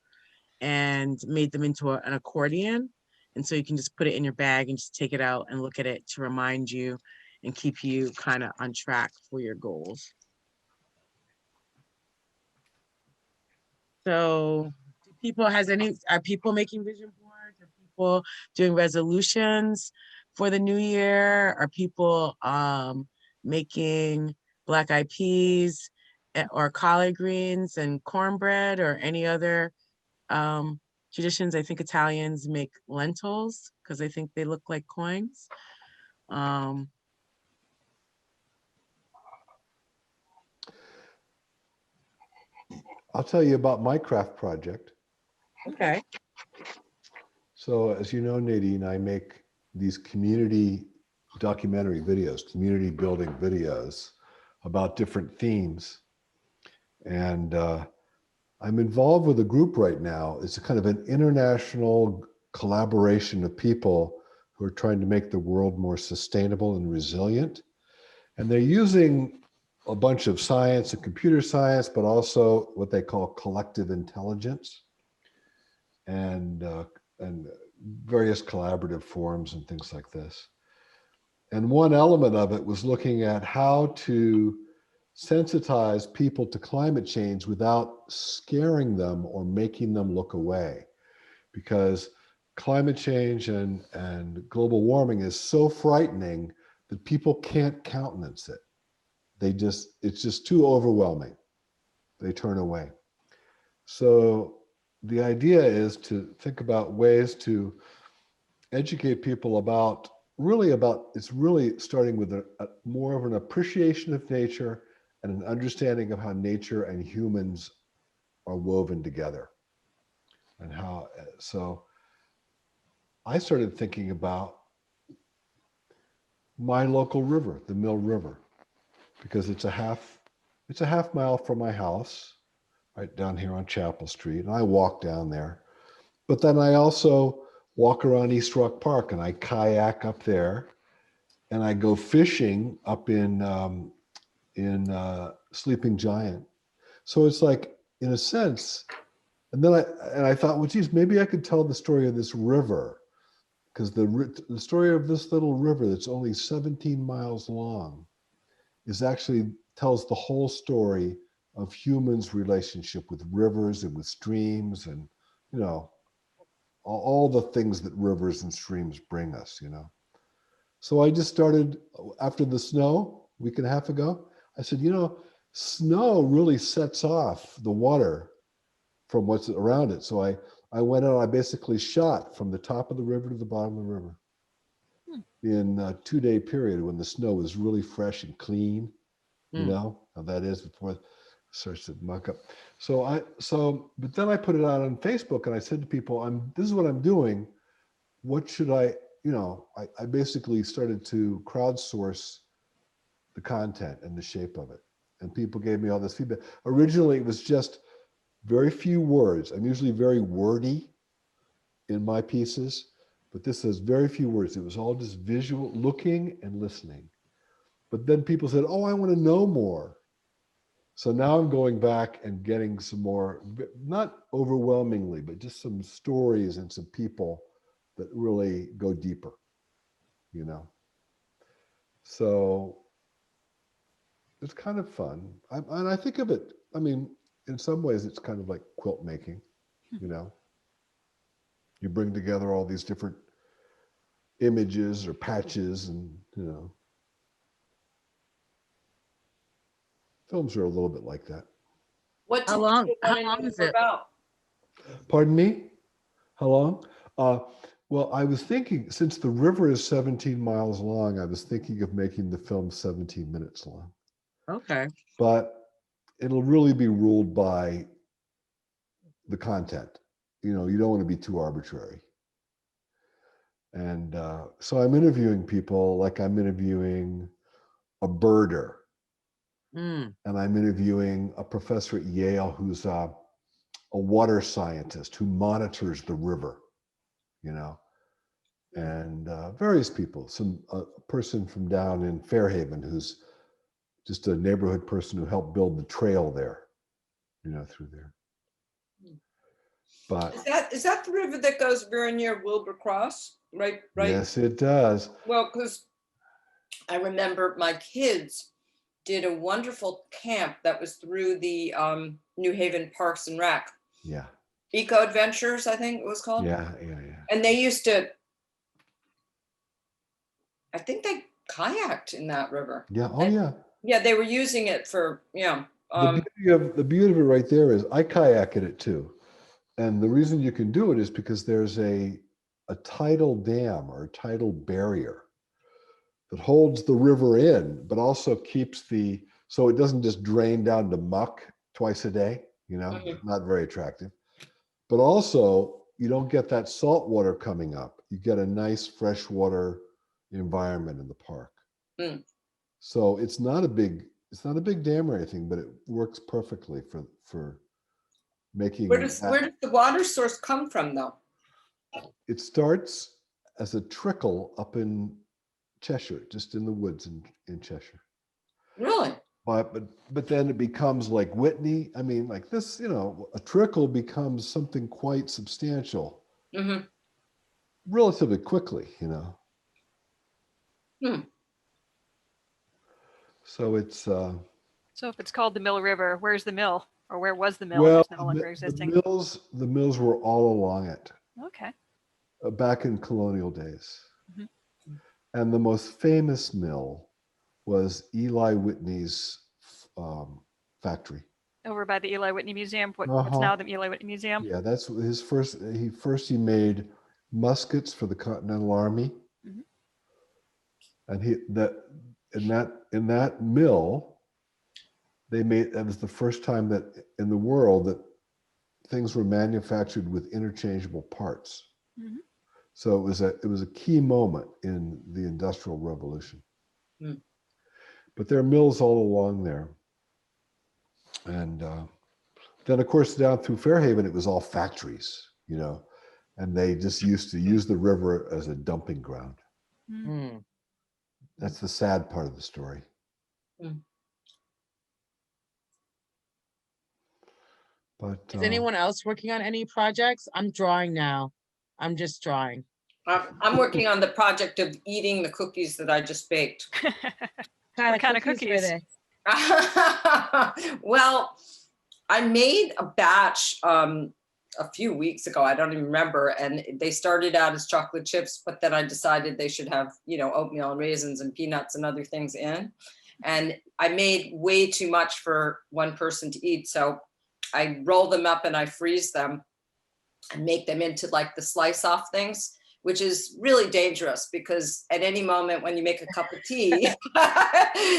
and made them into an accordion. And so you can just put it in your bag and just take it out and look at it to remind you and keep you kind of on track for your goals. So are people making vision boards? Are people doing resolutions for the new year? Are people making black eyed peas or collard greens and cornbread or any other traditions? I think Italians make lentils because I think they look like coins. I'll tell you about my craft project. Okay. So as you know, Nadine, I make these community documentary videos, community building videos about different themes. And I'm involved with a group right now. It's a kind of an international collaboration of people who are trying to make the world more sustainable and resilient. And they're using a bunch of science and computer science, but also what they call collective intelligence and various collaborative forums and things like this. And one element of it was looking at how to sensitize people to climate change without scaring them or making them look away. Because climate change and global warming is so frightening that people can't countenance it. It's just too overwhelming. They turn away. So the idea is to think about ways to educate people it's really starting with a more of an appreciation of nature and an understanding of how nature and humans are woven together. And so I started thinking about my local river, the Mill River, because it's a half mile from my house, right down here on Chapel Street. And I walk down there. But then I also walk around East Rock Park and I kayak up there, and I go fishing up in Sleeping Giant. So it's like, in a sense, and then I thought, well, geez, maybe I could tell the story of this river, because the story of this little river that's only 17 miles long actually tells the whole story of humans' relationship with rivers and with streams, and you know, all the things that rivers and streams bring us, you know. So I just started, after the snow, a week and a half ago, I said, you know, snow really sets off the water from what's around it. So I went out, I basically shot from the top of the river to the bottom of the river in a 2-day period when the snow was really fresh and clean. You know how that is before it starts to muck up. But then I put it out on Facebook and I said to people, this is what I'm doing. What should I basically started to crowdsource the content and the shape of it. And people gave me all this feedback. Originally, it was just very few words. I'm usually very wordy. in my pieces, but this has very few words. It was all just visual, looking and listening. But then people said, oh, I want to know more. So now I'm going back and getting some more, not overwhelmingly, but just some stories and some people that really go deeper, you know. So it's kind of fun. And I think of it, I mean, in some ways it's kind of like quilt making, you know. You bring together all these different images or patches, and, you know, films are a little bit like that. What did How long you is it? about? Pardon me? How long? Well, I was thinking, since the river is 17 miles long, I was thinking of making the film 17 minutes long. Okay. But it'll really be ruled by the content. You know, you don't want to be too arbitrary. And so I'm interviewing people, like I'm interviewing a birder, Mm. and I'm interviewing a professor at Yale who's a water scientist who monitors the river, you know, and various people. A person from down in Fairhaven who's just a neighborhood person who helped build the trail there, you know, through there. But Is that the river that goes very near Wilbur Cross? Right. yes, it does. Well, because I remember my kids did a wonderful camp that was through the New Haven Parks and Rec. Yeah. Eco Adventures, I think it was called. Yeah. And they used to, I think they kayaked in that river. Yeah. Oh, yeah. Yeah, they were using it for, The beauty of it right there is I kayak in it too. And the reason you can do it is because there's a tidal dam or a tidal barrier that holds the river in, but also keeps so it doesn't just drain down to muck twice a day, you know, not very attractive. But also you don't get that salt water coming up. You get a nice freshwater environment in the park. Mm. So it's not a big dam or anything, but it works perfectly for making. Where does the water source come from, though? It starts as a trickle up in Cheshire, just in the woods in Cheshire. Really? But then it becomes like Whitney. I mean, like this, you know, a trickle becomes something quite substantial relatively quickly, you know. So it's So if it's called the Mill River, where's the mill? Or where was the mill? well, It's no longer existing. the mills were all along it. Okay. Back in colonial days. Mm-hmm. And the most famous mill was Eli Whitney's factory. Over by the Eli Whitney Museum, what's now the Eli Whitney Museum? Yeah, that's his first. He made muskets for the Continental Army, and in that mill, that was the first time that in the world that things were manufactured with interchangeable parts. Mm-hmm. So it was a key moment in the Industrial Revolution. But there are mills all along there. And then, of course, down through Fairhaven, it was all factories, you know, and they just used to use the river as a dumping ground. Mm. That's the sad part of the story. But Is anyone else working on any projects? I'm drawing now. I'm just drawing. I'm working on the project of eating the cookies that I just baked. What kind of cookies? were they? Well, I made a batch a few weeks ago. I don't even remember. And they started out as chocolate chips, but then I decided they should have, you know, oatmeal and raisins and peanuts and other things in. And I made way too much for one person to eat. So I roll them up and I freeze them and make them into like the slice off things, which is really dangerous because at any moment when you make a cup of tea,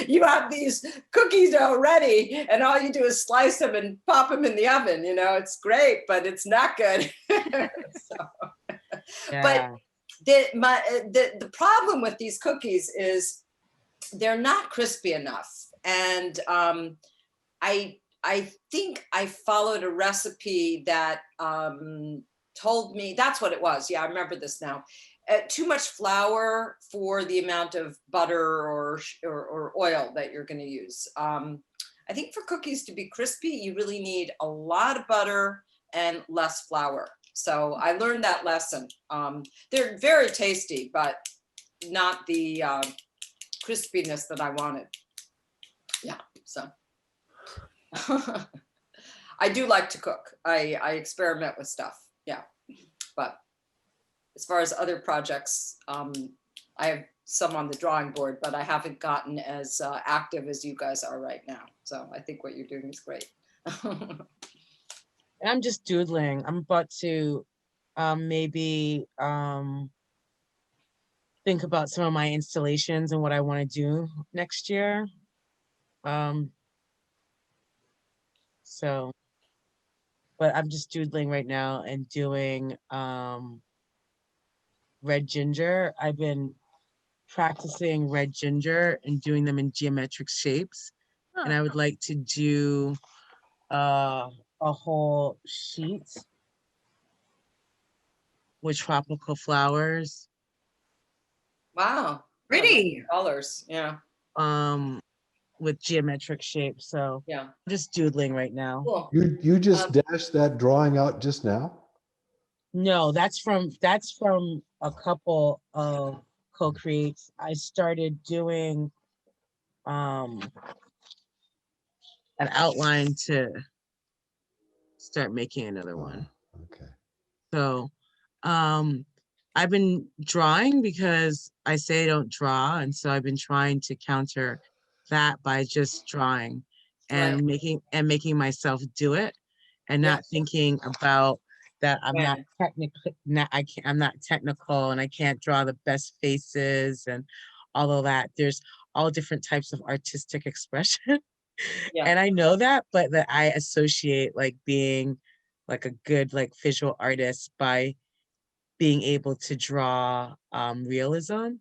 you have these cookies dough ready and all you do is slice them and pop them in the oven. You know, it's great, but it's not good. But the problem with these cookies is they're not crispy enough. And I think I followed a recipe that told me, that's what it was. Yeah, I remember this now. Too much flour for the amount of butter or oil that you're going to use. I think for cookies to be crispy, you really need a lot of butter and less flour. So I learned that lesson. They're very tasty, but not the crispiness that I wanted. Yeah, so. I do like to cook. I experiment with stuff. Yeah, but as far as other projects, I have some on the drawing board, but I haven't gotten as active as you guys are right now. So I think what you're doing is great. I'm just doodling. I'm about to maybe think about some of my installations and what I want to do next year. So, but I'm just doodling right now and doing red ginger. I've been practicing red ginger and doing them in geometric shapes. And I would like to do a whole sheet with tropical flowers. Wow. Pretty. Colors. Yeah. With geometric shapes. So Yeah. I'm just doodling right now. Cool. You just dashed that drawing out just now? No, that's from a couple of co-creates. I started doing an outline to start making another one. Okay. So I've been drawing because I say I don't draw, and so I've been trying to counter that by just drawing and making myself do it, and not thinking about that I'm not technically I'm not technical and I can't draw the best faces and all of that. There's all different types of artistic expression. And I know that, but that I associate like being like a good like visual artist by being able to draw realism.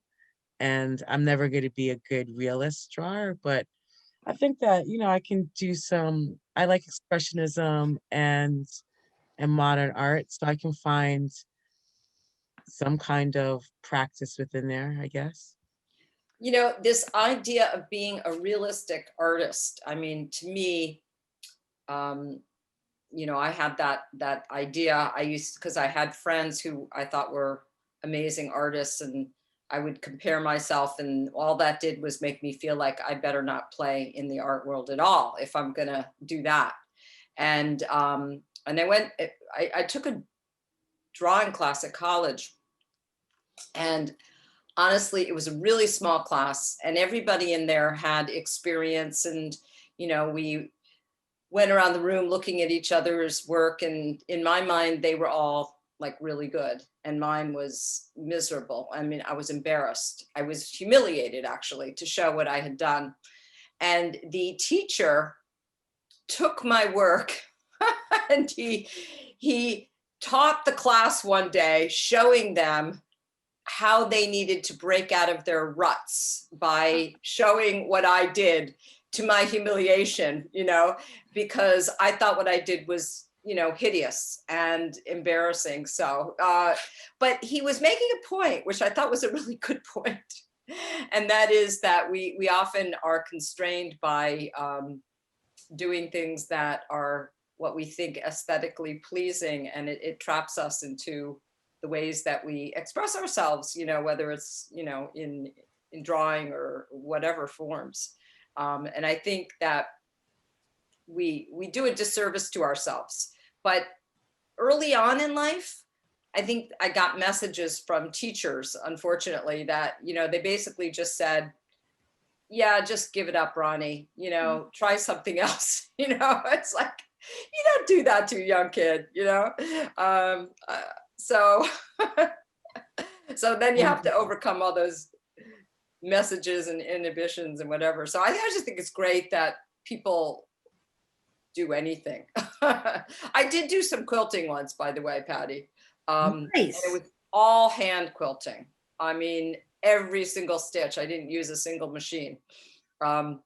And I'm never going to be a good realist drawer, but I think that, you know, I can do some, I like expressionism and modern art, so I can find some kind of practice within there, I guess. You know, this idea of being a realistic artist, I mean, to me, you know, I had that idea. Because I had friends who I thought were amazing artists, and I would compare myself, and all that did was make me feel like I better not play in the art world at all if I'm gonna do that. And I took a drawing class at college, and honestly, it was a really small class, and everybody in there had experience, and you know, we went around the room looking at each other's work, and in my mind they were all like really good and mine was miserable. I mean, I was embarrassed. I was humiliated actually to show what I had done. And the teacher took my work and he taught the class one day, showing them how they needed to break out of their ruts by showing what I did, to my humiliation, you know, because I thought what I did was, you know, hideous and embarrassing. So, but he was making a point, which I thought was a really good point. And that is that we often are constrained by doing things that are what we think aesthetically pleasing, and it traps us into the ways that we express ourselves, you know, whether it's, you know, in drawing or whatever forms. And I think that we do a disservice to ourselves. But early on in life, I think I got messages from teachers, unfortunately, that, you know, they basically just said, yeah, just give it up, Ronnie, you know, try something else. You know, it's like, you don't do that to a young kid, you know? So then you have to overcome all those messages and inhibitions and whatever. So I just think it's great that people do anything. I did do some quilting once, by the way, Patty. Nice. And it was all hand quilting. I mean, every single stitch. I didn't use a single machine. And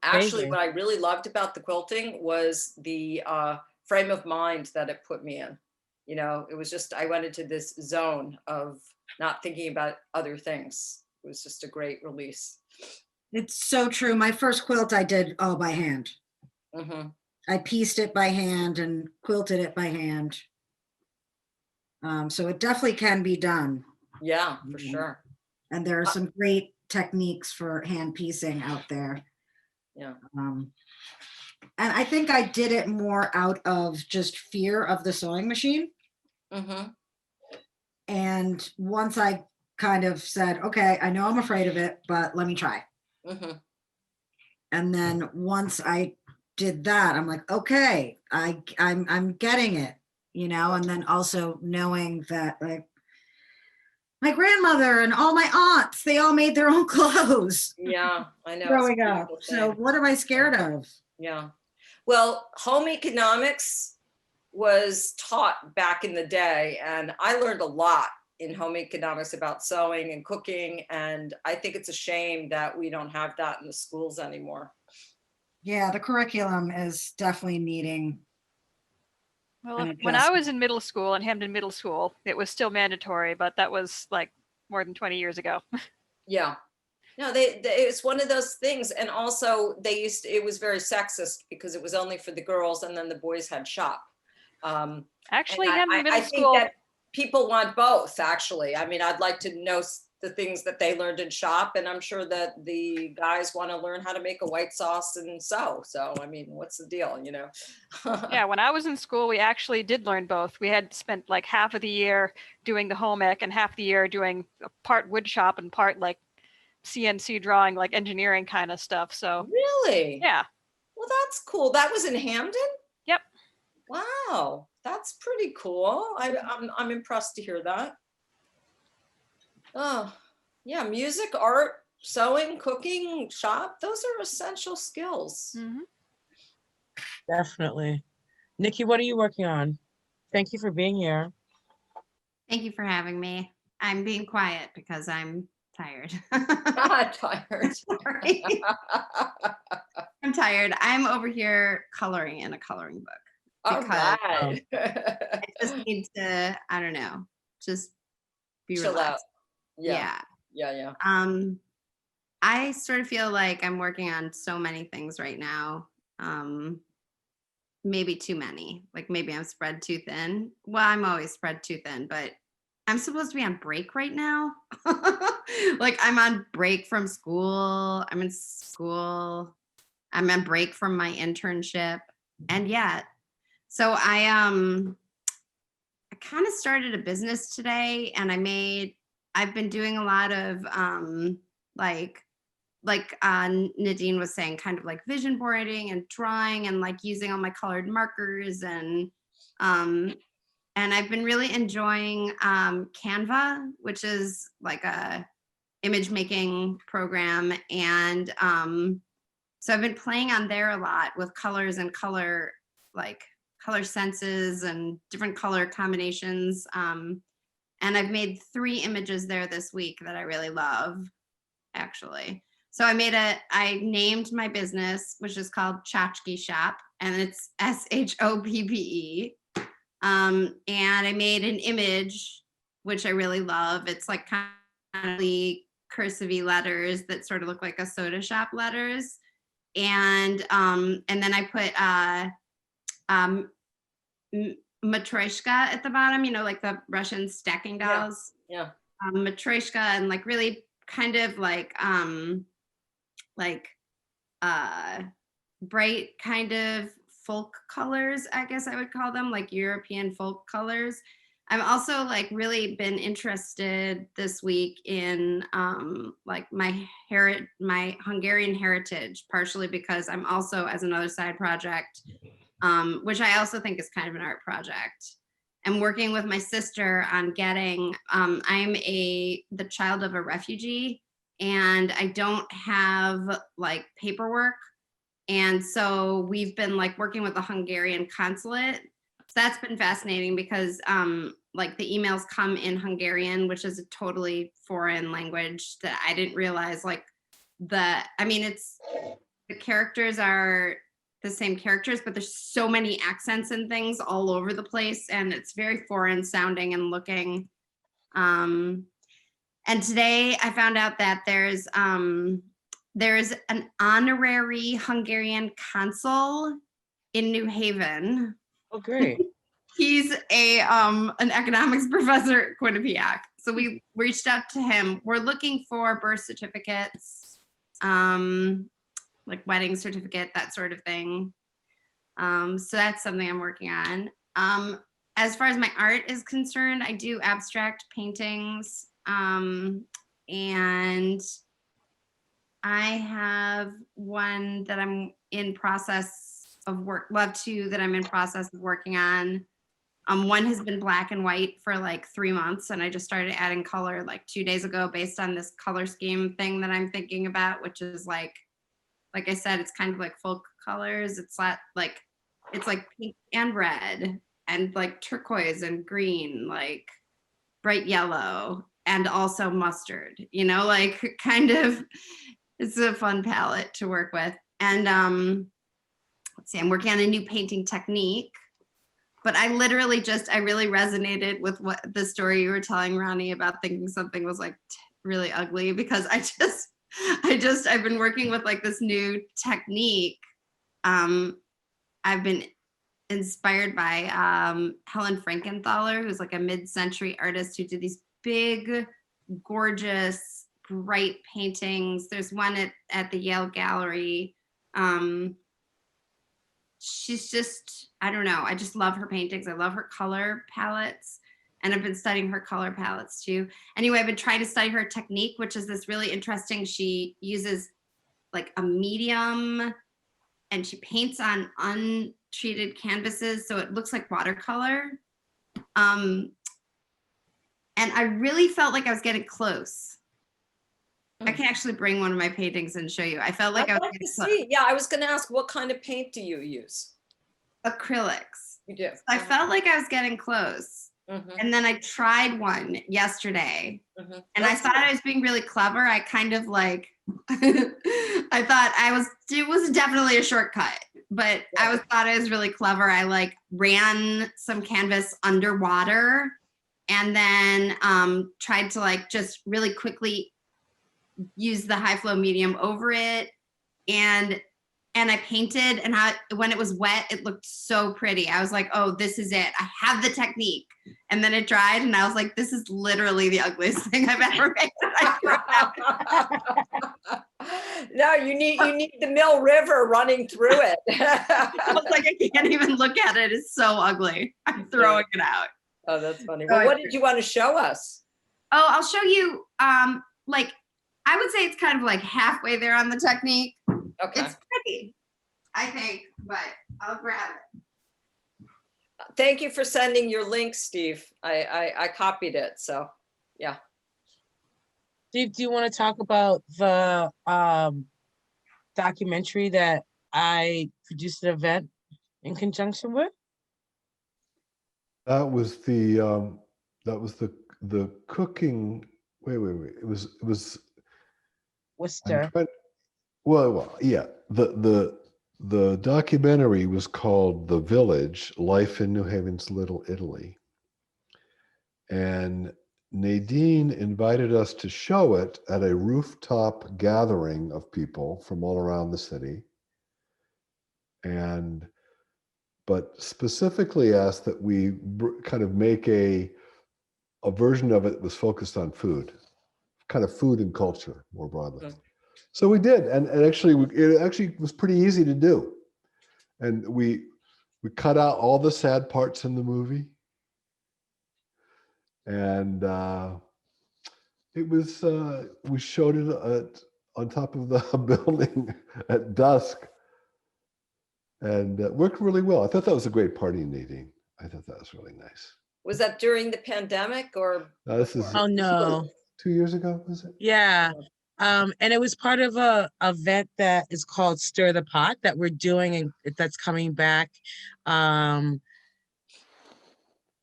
actually, what I really loved about the quilting was the frame of mind that it put me in. You know, it was just, I went into this zone of not thinking about other things. It was just a great release. It's so true. My first quilt I did all by hand. Hmm. I pieced it by hand and quilted it by hand. So it definitely can be done. Yeah, for sure. And there are some great techniques for hand piecing out there. Yeah. And I think I did it more out of just fear of the sewing machine. Hmm. And once I kind of said, okay, I know I'm afraid of it, but let me try. Hmm. And then once I did that, I'm like, okay, I'm getting it, you know. And then also knowing that, like, my grandmother and all my aunts, they all made their own clothes. Yeah, I know. Growing up. So what am I scared of? Yeah. Well, home economics was taught back in the day, and I learned a lot in home economics about sewing and cooking. And I think it's a shame that we don't have that in the schools anymore. Yeah, the curriculum is definitely needing. Well, when I was in middle school, in Hamden Middle School, it was still mandatory, but that was like more than 20 years ago. Yeah. No, it's one of those things. And also it was very sexist because it was only for the girls and then the boys had shop. Actually, and Hamden Middle I School. think that people want both, actually. I mean, I'd like to know the things that they learned in shop, and I'm sure that the guys want to learn how to make a white sauce and sew. So, I mean, what's the deal, you know? Yeah, when I was in school, we actually did learn both. We had spent like half of the year doing the home ec and half the year doing part wood shop and part like CNC drawing, like engineering kind of stuff. So Really? yeah. Well, that's cool. That was in Hamden? Yep. Wow, that's pretty cool. I'm impressed to hear that. Oh, yeah, music, art, sewing, cooking, shop, those are essential skills. Mm-hmm. Definitely. Nikki, what are you working on? Thank you for being here. Thank you for having me. I'm being quiet because I'm tired. Not tired. Sorry. I'm tired. I'm over here coloring in a coloring book. All right. I just need to, I don't know, just be Chill relaxed. out. Yeah. I sort of feel like I'm working on so many things right now. Maybe too many. Like maybe I'm spread too thin. Well, I'm always spread too thin, but I'm supposed to be on break right now. Like I'm on break from school. I'm in school. I'm on break from my internship. And yet, so I kind of started a business today, and I've been doing a lot of like Nadine was saying, kind of like vision boarding and drawing and like using all my colored markers, and I've been really enjoying Canva, which is like a image making program, and so I've been playing on there a lot with colors and color senses and different color combinations. And I've made 3 images there this week that I really love, actually. So I named my business, which is called Tchotchke Shop, and it's SHOPPE. And I made an image, which I really love. It's like kind of cursive letters that sort of look like a soda shop letters. And then I put Matryoshka at the bottom, you know, like the Russian stacking dolls. Yeah. Matryoshka, and like really kind of like bright kind of folk colors, I guess I would call them, like European folk colors. I've also like really been interested this week in like my Hungarian heritage, partially because I'm also, as another side project, which I also think is kind of an art project, I'm working with my sister on getting, I'm the child of a refugee, and I don't have like paperwork. And so we've been like working with the Hungarian consulate. So that's been fascinating because like the emails come in Hungarian, which is a totally foreign language that I didn't realize, like the characters are the same characters, but there's so many accents and things all over the place, and it's very foreign sounding and looking. And today I found out that there's an honorary Hungarian consul in New Haven. Oh, great. He's an economics professor at Quinnipiac. So we reached out to him. We're looking for birth certificates, like wedding certificate, that sort of thing. So that's something I'm working on. As far as my art is concerned, I do abstract paintings. And I have one that I'm in process of two that I'm in process of working on. One has been black and white for like 3 months, and I just started adding color like 2 days ago based on this color scheme thing that I'm thinking about, which is like I said, it's kind of like folk colors. It's like pink and red and like turquoise and green, like bright yellow, and also mustard, like kind of, it's a fun palette to work with. And let's see, I'm working on a new painting technique. But I really resonated with what the story you were telling, Ronnie, about thinking something was like really ugly, because I've been working with like this new technique. I've been inspired by Helen Frankenthaler, who's like a mid-century artist who did these big, gorgeous, bright paintings. There's one at the Yale Gallery. She's just, I don't know, I just love her paintings. I love her color palettes, and I've been studying her color palettes too. Anyway, I've been trying to study her technique, which is this really interesting, she uses like a medium and she paints on untreated canvases, so it looks like watercolor. And I really felt like I was getting close. I can actually bring one of my paintings and show you. I felt like I was getting close. Yeah, I was going to ask, what kind of paint do you use? Acrylics. You do. I felt like I was getting close. And then I tried one yesterday, and I thought I was being really clever. I kind of like, I thought it was definitely a shortcut, but thought I was really clever. I like ran some canvas underwater and then tried to like just really quickly use the high flow medium over it, and I painted, and when it was wet, it looked so pretty. I was like, oh, this is it. I have the technique. And then it dried, and I was like, this is literally the ugliest thing I've ever made. No, you need the Mill River running through it. I was like, I can't even look at it. It's so ugly. I'm throwing it out. Oh, that's funny. Well, what did you want to show us? Oh, I'll show you, like, I would say it's kind of like halfway there on the technique. Okay. It's pretty, I think, but I'll grab it. Thank you for sending your link, Steve. I copied it, so yeah. Steve, do you want to talk about the documentary that I produced an event in conjunction with? That was the cooking. Wait. It was. Worcester. Well, yeah. The documentary was called "The Village: Life in New Haven's Little Italy," and Nadine invited us to show it at a rooftop gathering of people from all around the city, but specifically asked that we kind of make a version of it that was focused on food, kind of food and culture more broadly. Mm-hmm. So we did, and it actually was pretty easy to do, and we cut out all the sad parts in the movie, and it was we showed it on top of the building at dusk, and it worked really well. I thought that was a great party, Nadine. I thought that was really nice. Was that during the pandemic or? This is 2 years ago, was it? Yeah. And it was part of a event that is called Stir the Pot that we're doing, and that's coming back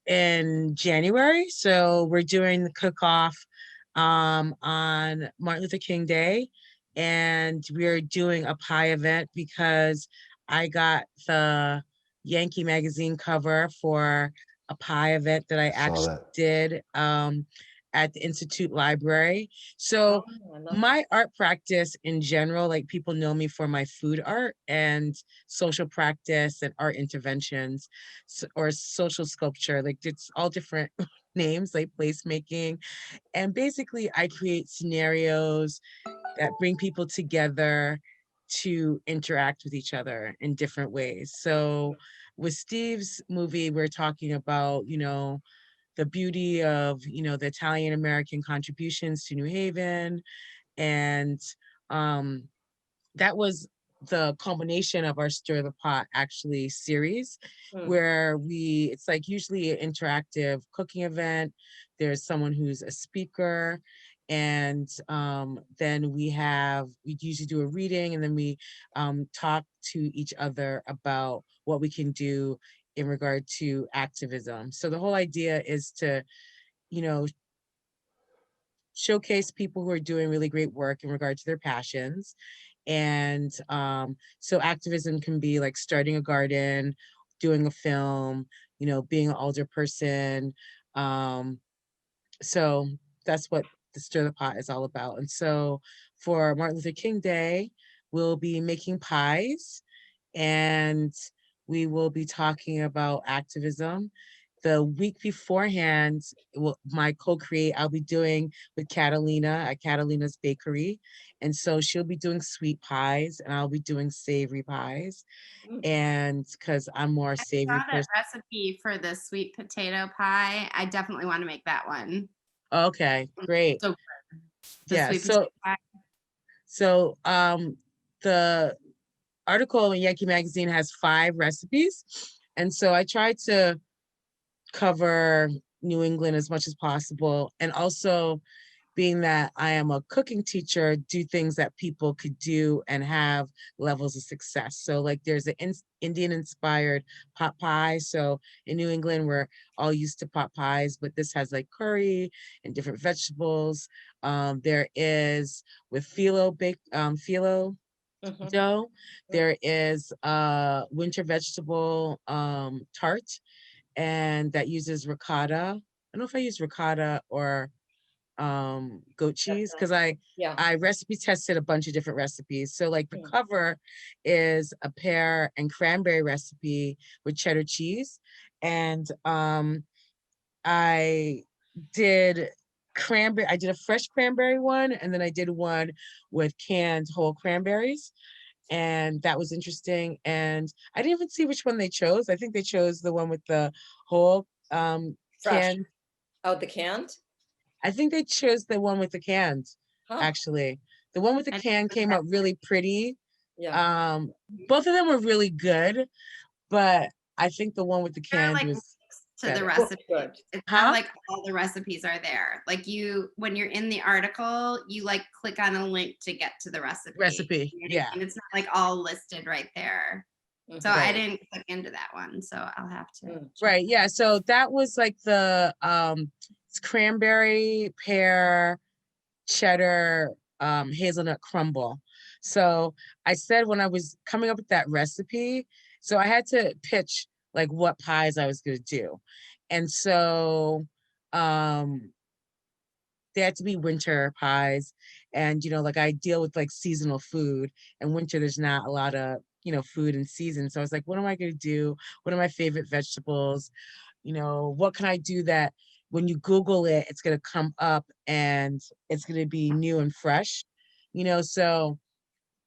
in January. So we're doing the cook-off on Martin Luther King Day, and we're doing a pie event because I got the Yankee magazine cover for a pie event that I I saw actually that. did at the Institute Library. So Oh, I love my art practice in general, like people know me for my food art and social practice and art interventions or social sculpture. Like it's all different names like placemaking. And basically I create scenarios that bring people together to interact with each other in different ways. So with Steve's movie, we're talking about, you know, the beauty of, you know, the Italian American contributions to New Haven. And um, that was the culmination of our Stir the Pot actually series, Mm. where it's like usually an interactive cooking event. There's someone who's a speaker, and then we usually do a reading, and then we talk to each other about what we can do in regard to activism. So the whole idea is to, you know, showcase people who are doing really great work in regard to their passions. And so activism can be like starting a garden, doing a film, you know, being an alder person. Um, so that's what the Stir the Pot is all about. And so for Martin Luther King Day, we'll be making pies, and we will be talking about activism. The week beforehand, my co-create, I'll be doing with Catalina at Catalina's Bakery. And so she'll be doing sweet pies and I'll be doing savory pies. Mm. And because I'm more a I savory saw that person. recipe for the sweet potato pie. I definitely want to make that one. Okay, great. So good. The Yeah, sweet potato pie. so the article in Yankee Magazine has 5 recipes. And so I tried to cover New England as much as possible. And also, being that I am a cooking teacher, do things that people could do and have levels of success. So like there's an Indian inspired pot pie. So in New England, we're all used to pot pies, but this has like curry and different vegetables. There is with phyllo Mhm. dough. There is a winter vegetable tart, and that uses ricotta. I don't know if I use ricotta or goat cheese, because Yeah. I recipe tested a bunch of different recipes. So like the Mm. cover is a pear and cranberry recipe with cheddar cheese. And I did I did a fresh cranberry one, and then I did one with canned whole cranberries. And that was interesting. And I didn't even see which one they chose. I think they chose the one with the whole Fresh. canned. Oh, the canned? I think they chose the one with the cans, Huh. actually. The one with the And can came out really pretty. Yeah. Both of them were really good, but I think the one with the They're cans like was to the better. recipe. Good. It's Huh? not like all the recipes are there. Like when you're in the article, you like click on a link to get to the recipe. Recipe, You know what I yeah. mean? It's not like all listed right there. So Mhm. I Right. didn't click into that one. So I'll have to. Mm. check Right, that yeah. So that was like the it's cranberry, pear, cheddar, hazelnut crumble. So I said when I was coming up with that recipe, so I had to pitch like what pies I was gonna do. And so um they had to be winter pies. And you know, like I deal with like seasonal food, and winter there's not a lot of, you know, food in season. So I was like, what am I gonna do? What are my favorite vegetables? You know, what can I do that when you Google it, it's gonna come up and it's gonna be new and fresh, you know? So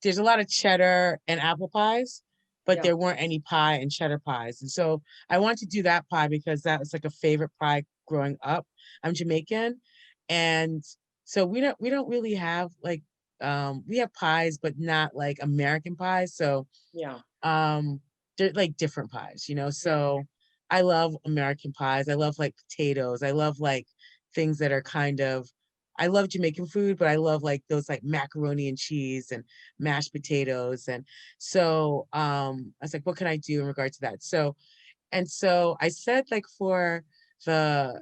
there's a lot of cheddar and apple pies, but Yeah. there weren't any pie and cheddar pies. And so I wanted to do that pie because that was like a favorite pie growing up. I'm Jamaican. And so we don't really have like we have pies, but not like American pies. So Yeah. they're like different pies, you know. So I love American pies. I love like potatoes. I love like things that are kind of, I love Jamaican food, but I love like those like macaroni and cheese and mashed potatoes. And so I was like, what can I do in regard to that? So I said like for the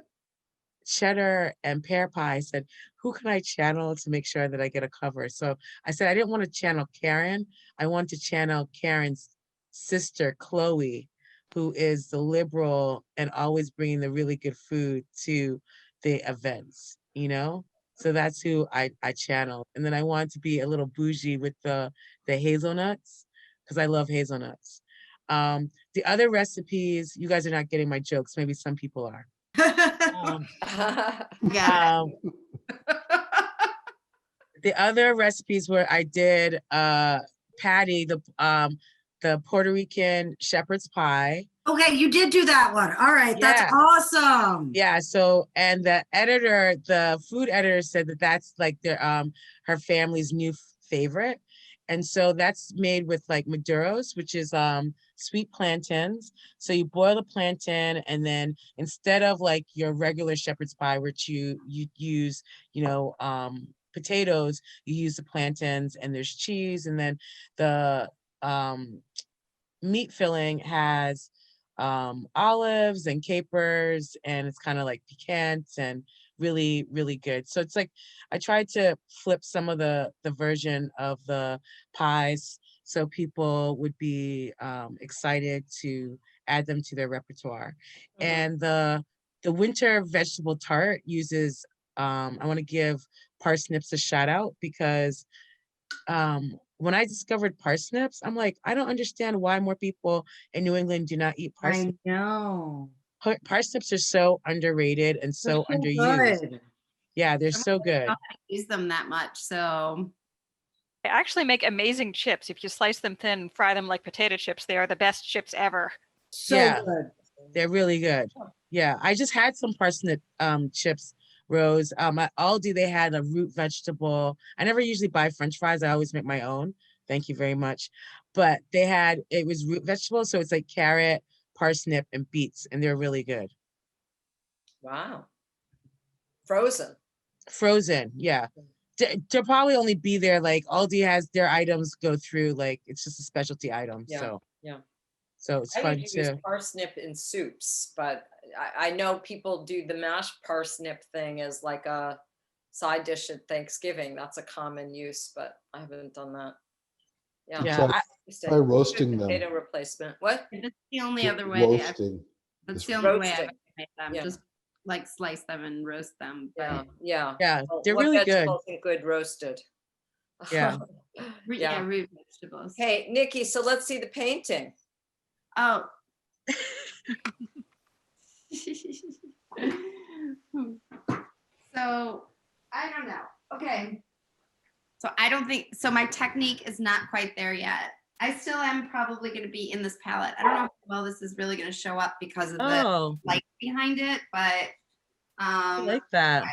cheddar and pear pie, I said, who can I channel to make sure that I get a cover? So I said I didn't want to channel Karen. I wanted to channel Karen's sister, Chloe, who is the liberal and always bringing the really good food to the events, you know? So that's who I channel. And then I want to be a little bougie with the hazelnuts, because I love hazelnuts. The other recipes, you guys are not getting my jokes. Maybe some people are. Got it. The other recipes where I did Patty, the Puerto Rican shepherd's pie. Okay, you did do that one. All right, that's Yeah. awesome. Yeah, so, and the editor, the food editor said that that's like their her family's new favorite. And so that's made with like maduros, which is sweet plantains. So you boil the plantain, and then instead of like your regular shepherd's pie, which you use, you know, potatoes, you use the plantains, and there's cheese, and then the meat filling has olives and capers, and it's kind of like piquant and really, really good. So it's like I tried to flip some of the version of the pies so people would be excited to add them to their repertoire. And the winter vegetable tart uses I want to give parsnips a shout out, because when I discovered parsnips, I'm like, I don't understand why more people in New England do not eat parsnips. I know. Parsnips are so underrated and so They're so underused. good. Yeah, they're so good. I don't use them that much, so They actually make amazing chips. If you slice them thin and fry them like potato chips, they are the best chips ever. So Yeah. good. They're really good. Yeah, I just had some parsnip chips, Rose. At Aldi, they had a root vegetable. I never usually buy French fries. I always make my own. Thank you very much. But it was root vegetable, so it's like carrot, parsnip, and beets, and they're really good. Wow. Frozen. Frozen, yeah. They'll probably only be there, like Aldi has their items go through, like it's just a specialty item. Yeah, So yeah. So it's I fun didn't use too. parsnip in soups, but I know people do the mashed parsnip thing as like a side dish at Thanksgiving. That's a common use, but I haven't done that. Yeah. Yeah, Try roasting them. Potato replacement. What? that's the only other way. Roasting. That's is the only way roasting. I've made them. Yeah. Just like slice them and roast them. Yeah, But yeah. Yeah, Well, they're what really good. vegetables ain't good roasted? Yeah. yeah, root vegetables. Hey, Nikki, so let's see the painting. Oh. So I don't know. Okay. So I don't think so. My technique is not quite there yet. I still am probably going to be in this palette. I don't know how well this is really going to show up because of the Oh, light behind it, but I like that.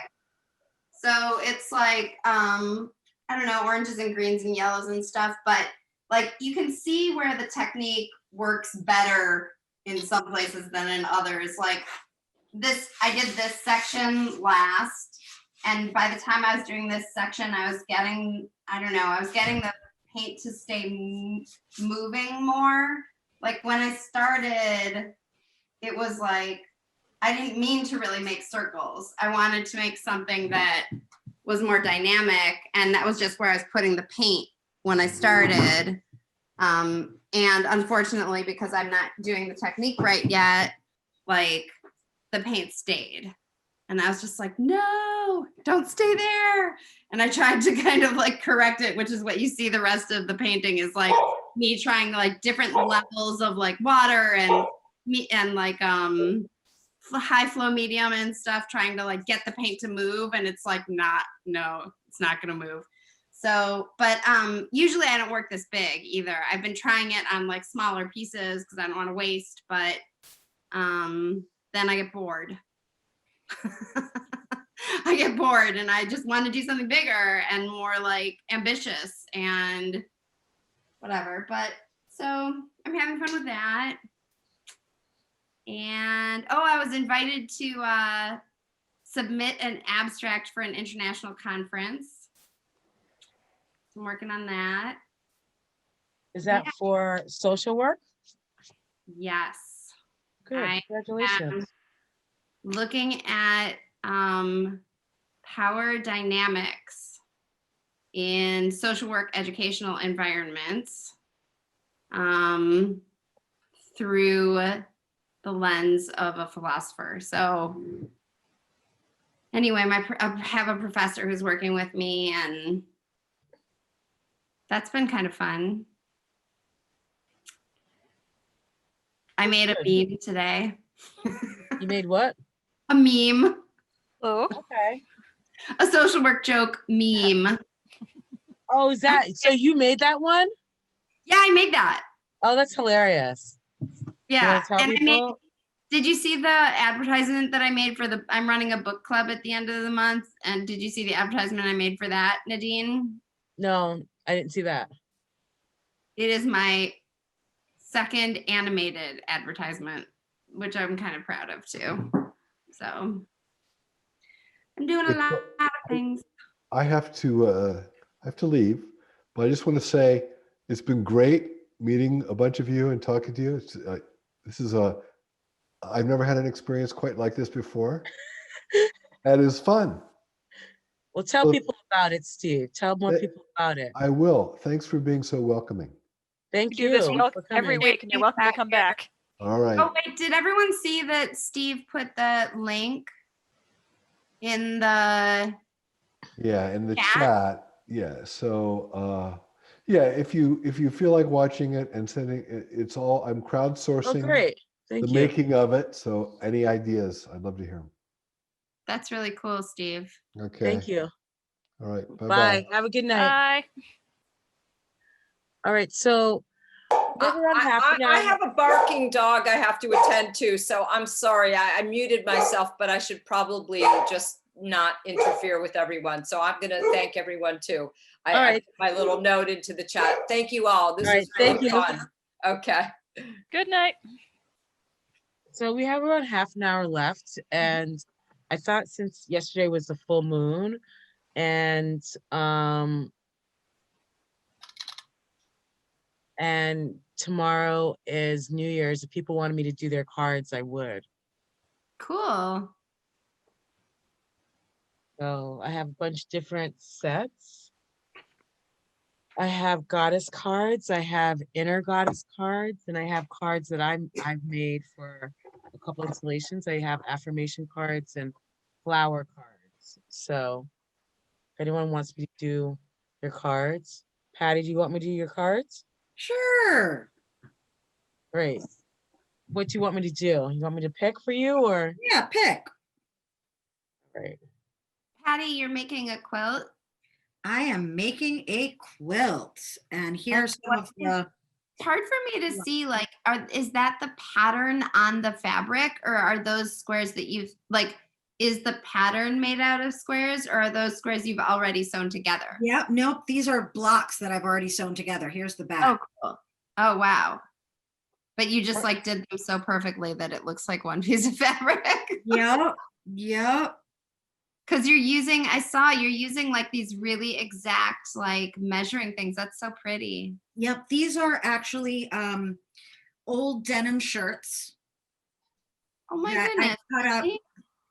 so it's like I don't know, oranges and greens and yellows and stuff, but like you can see where the technique works better in some places than in others. Like this, I did this section last, and by the time I was doing this section, I was getting, I don't know, I was getting the paint to stay moving more. Like when I started, it was like, I didn't mean to really make circles. I wanted to make something that was more dynamic, and that was just where I was putting the paint when I started. And unfortunately, because I'm not doing the technique right yet, like the paint stayed. And I was just like, no, don't stay there. And I tried to kind of like correct it, which is what you see the rest of the painting is like me trying like different levels of like water and like high flow medium and stuff, trying to like get the paint to move. And it's like, no, it's not going to move. So, but usually I don't work this big either. I've been trying it on like smaller pieces because I don't want to waste, but then I get bored. I get bored and I just want to do something bigger and more like ambitious and whatever. But so I'm having fun with that. And I was invited to submit an abstract for an international conference. I'm working on that. Is that for social work? Yes. Good. Congratulations. Looking at power dynamics in social work educational environments. through the lens of a philosopher. So anyway, I have a professor who's working with me, and that's been kind of fun. I made a meme today. You made what? A meme. Oh, Okay. A social work joke meme. Oh, is that, so you made that one? Yeah, I made that. Oh, that's hilarious. Yeah. Tell And people? did you see the advertisement that I made for I'm running a book club at the end of the month. And did you see the advertisement I made for that, Nadine? No, I didn't see that. It is my second animated advertisement, which I'm kind of proud of too. So I'm doing a lot of things. I have to leave, but I just want to say it's been great meeting a bunch of you and talking to you. I've never had an experience quite like this before. That is fun. Well, tell So- people about it, Steve. Tell more people about it. I will. Thanks for being so welcoming. we Thank do you. this for every coming. week, and you're welcome to come back. All right. Oh wait, did everyone see that Steve put the link in the Yeah, in the chat? chat. Yeah. So yeah, if you feel like watching it and sending it, it's all I'm Oh, crowdsourcing great. Thank the you. making of it. So any ideas, I'd love to hear them. That's really cool, Steve. Okay. Thank you. All right. Bye. Bye-bye. Have a good night. Bye. All right. So we're around half an hour. I have a barking dog I have to attend to, so I'm sorry. I muted myself, but I should probably just not interfere with everyone. So I'm going to thank everyone too. I right. put my little note into the chat. Thank you all. This All right, is really thank you. fun. Okay. Good night. So we have around half an hour left, and I thought since yesterday was the full moon, and tomorrow is New Year's, if people wanted me to do their cards, I would. Cool. So I have a bunch of different sets. I have goddess cards, I have inner goddess cards, and I have cards that I've made for a couple installations. I have affirmation cards and flower cards. So if anyone wants me to do your cards, Patty, do you want me to do your cards? Sure. Great. What do you want me to do? You want me to pick for you or? Yeah, pick. Great. Patty, you're making a quilt. I am making a quilt, and here's some of the. It's hard for me to see, like, is that the pattern on the fabric, or are those squares that you've, like, is the pattern made out of squares, or are those squares you've already sewn together? Yeah, nope, these are blocks that I've already sewn together. Here's the back. Oh, cool. Oh, wow. But you just like did them so perfectly that it looks like one piece of fabric. Yep, yep. Because I saw you're using like these really exact like measuring things. That's so pretty. Yep, these are actually old denim shirts. Oh my that goodness. I cut up. See?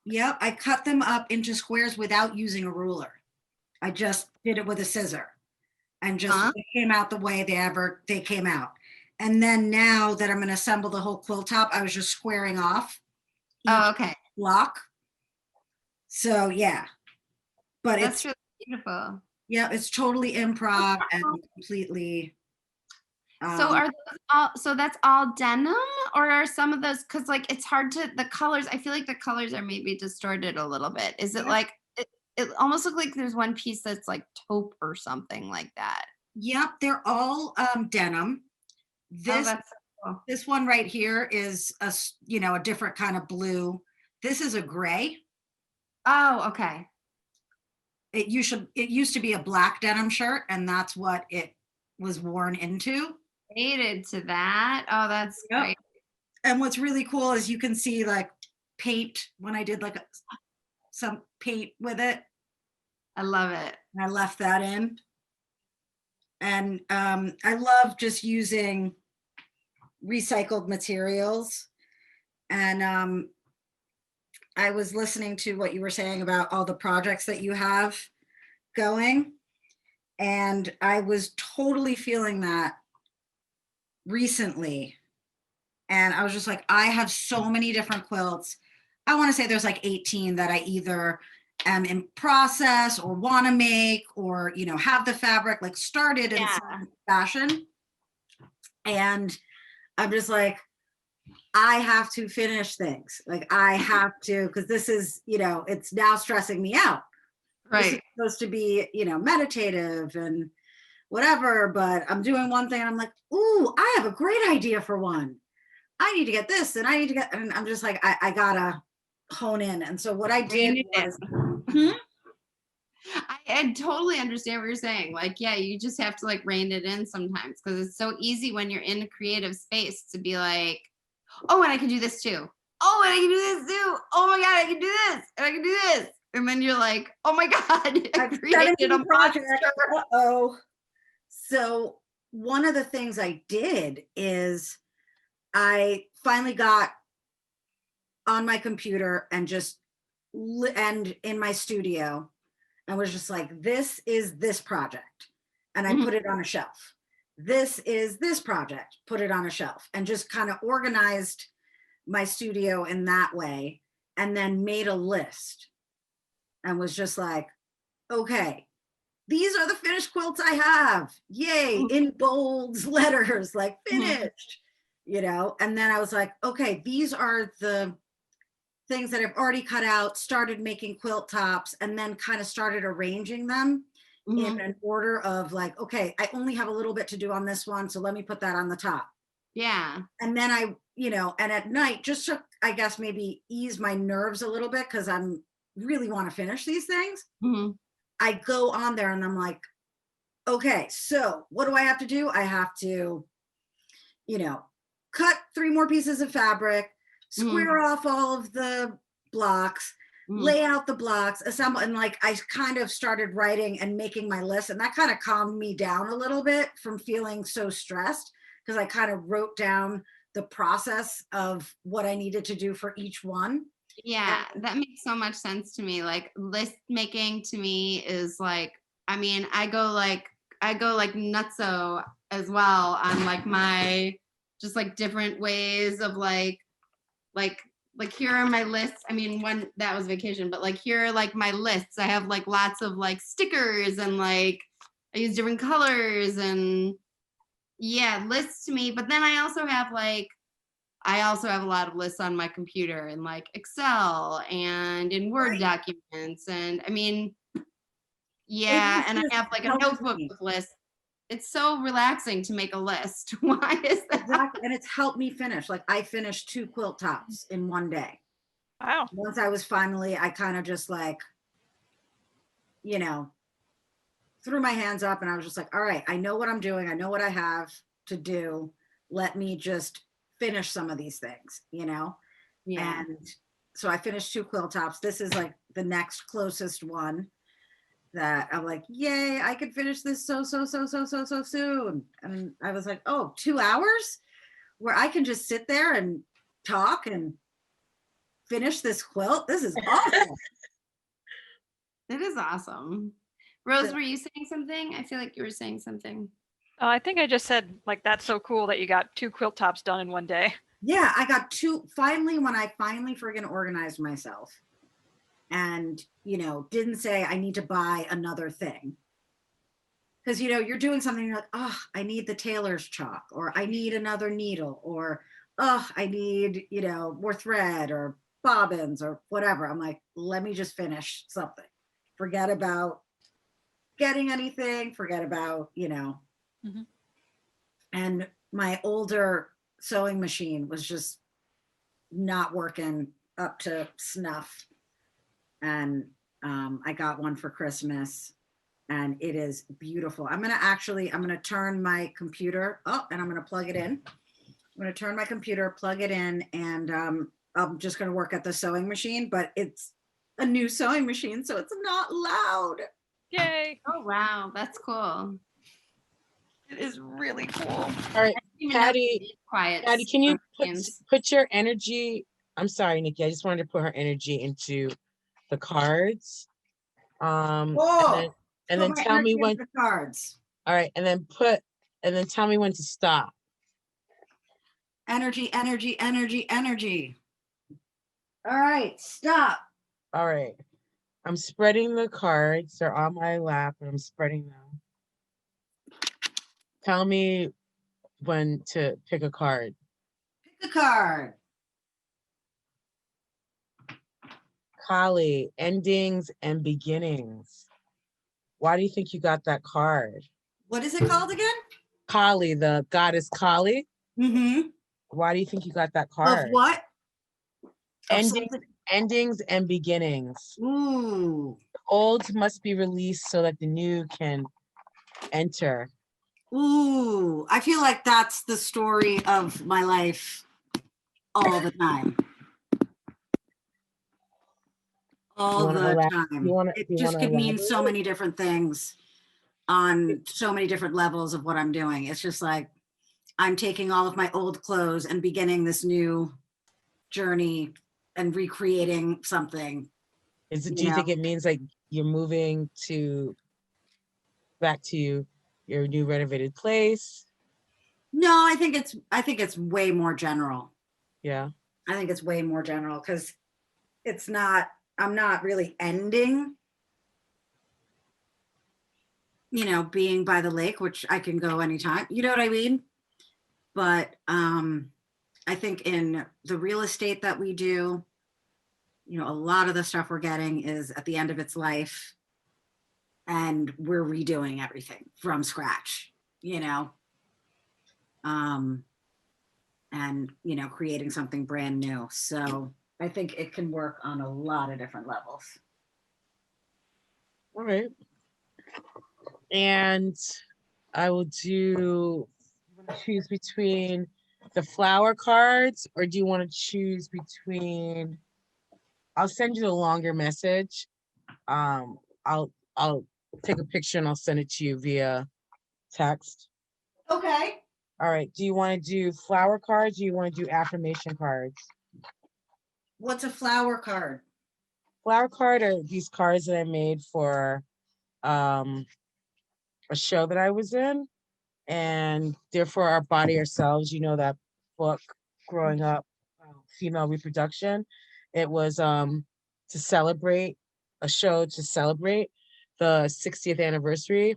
Yep, I cut them up into squares without using a ruler. I just did it with a scissor and just it came out the way they came out. And then now that I'm going to assemble the whole quilt top, I was just squaring off Oh, okay. block. So yeah, but That's it's really beautiful. yeah, it's totally improv and completely. So are those all, so that's all denim, or are some of those, because like it's hard to, the colors, I feel like the colors are maybe distorted a little bit. Is it like it almost looks like there's one piece that's like taupe or something like that? Yep, they're all denim. This that's so cool. this one right here is a different kind of blue. This is a gray. Oh, okay. It used to be a black denim shirt, and that's what it was worn into. Related to that. Oh, that's great. And what's really cool is you can see like paint when I did like some paint with it. I love it. And I left that in. And I love just using recycled materials. And I was listening to what you were saying about all the projects that you have going. And I was totally feeling that recently And I was just like, I have so many different quilts. I want to say there's like 18 that I either am in process or want to make, or, you know, have the fabric like started in some fashion. And I'm just like, I have to finish things. Like I have to, because this is, you know, it's now stressing me out. This is supposed to be, you know, meditative and whatever, but I'm doing one thing and I'm like, ooh, I have a great idea for one. I need to get this and I need to get, and I'm just like, I gotta hone in. And so what I did was, I totally understand what you're saying. Like, yeah, you just have to like rein it in sometimes, because it's so easy when you're in a creative space to be like, oh, and I can do this too. Oh, and I can do this too. Oh my God, I can do this. And I can do this. And then you're like, oh my God, I created a project. Uh-oh. So one of the things I did is I finally got on my computer and just, and in my studio, and was just like, this is this project. And I put it on a shelf. This is this project, put it on a shelf, and just kind of organized my studio in that way. And then made a list and was just like, okay, these are the finished quilts I have. Yay, in bold letters, like finished, you know? And then I was like, okay, these are the things that I've already cut out, started making quilt tops, and then kind of started arranging them in an order of like, okay, I only have a little bit to do on this one, so let me put that on the top. Yeah. And then I, you know, and at night, just to, I guess, maybe ease my nerves a little bit, because I'm really want to finish these things. I go on there and I'm like, okay, so what do I have to do? I have to, you know, cut 3 more pieces of fabric, square off all of the blocks, lay out the blocks, assemble, and like I kind of started writing and making my list, and that kind of calmed me down a little bit from feeling so stressed, because I kind of wrote down the process of what I needed to do for each one. Yeah, that makes so much sense to me. Like list making to me is like, I mean, I go like nutso as well on like my just like different ways of like here are my lists. I mean, one that was vacation, but like here are like my lists. I have like lots of like stickers and like I use different colors and yeah, lists to me. But then I also have a lot of lists on my computer in like Excel and in Word documents. And I mean, yeah, and I have like a notebook with lists. It's so relaxing to make a list. Why is that? Exactly. And it's helped me finish. Like I finished 2 quilt tops in one day. Wow. Once I was finally, I kind of just like, you know, threw my hands up and I was just like, all right, I know what I'm doing. I know what I have to do. Let me just finish some of these things, you know? Yeah. And so I finished 2 quilt tops. This is like the next closest one that I'm like, yay, I could finish this so soon. And I was like, oh, 2 hours where I can just sit there and talk and finish this quilt. This is awesome. It is awesome. Rose, were you saying something? I feel like you were saying something. I think I just said, like, that's so cool that you got 2 quilt tops done in one day. Yeah, I got 2 finally, when I finally friggin' organized myself and, you know, didn't say I need to buy another thing. Because, you know, you're doing something, you're like, oh, I need the tailor's chalk, or I need another needle, or, oh, I need, you know, more thread or bobbins or whatever. I'm like, let me just finish something. Forget about getting anything, forget about, you know. And my older sewing machine was just not working up to snuff. And I got one for Christmas and it is beautiful. I'm gonna turn my computer, and I'm gonna plug it in. I'm gonna turn my computer, plug it in, and I'm just gonna work at the sewing machine, but it's a new sewing machine, so it's not loud. Yay. Oh, wow. That's cool. It is really cool. All right, Patti, Quiet. Patti, can you put your energy? I'm sorry, Nikki. I just wanted to put her energy into the cards. And then tell me when the cards. All right, and then tell me when to stop. Energy, energy, energy, energy. All right, stop. All right. I'm spreading the cards. They're on my lap and I'm spreading them. Tell me when to pick a card. Pick a card. Kali, endings and beginnings. Why do you think you got that card? What is it called again? Kali, the goddess Kali. Mm-hmm. Why do you think you got that Of card? what? Of Endings, something. endings and beginnings. Ooh. Old must be released so that the new can enter. Ooh. I feel like that's the story of my life all the time. All the time. It just could mean so many different things on so many different levels of what I'm doing. It's just like I'm taking all of my old clothes and beginning this new journey and recreating something. Do you think it means like you're moving back to your new renovated place? No, I think it's way more general. Yeah. I think it's way more general because I'm not really ending, being by the lake, which I can go anytime. You know what I mean? But I think in the real estate that we do, a lot of the stuff we're getting is at the end of its life and we're redoing everything from scratch, and, creating something brand new. So I think it can work on a lot of different levels. All right. And I will choose between the flower cards, or do you want to choose between, I'll send you the longer message. I'll take a picture and I'll send it to you via text. Okay. All right. Do you want to do flower cards? Or do you want to do affirmation cards? What's a flower card? Flower card are these cards that I made for a show that I was in, and they're for our body, ourselves. That book growing up, female reproduction. It was to celebrate a show to celebrate the 60th anniversary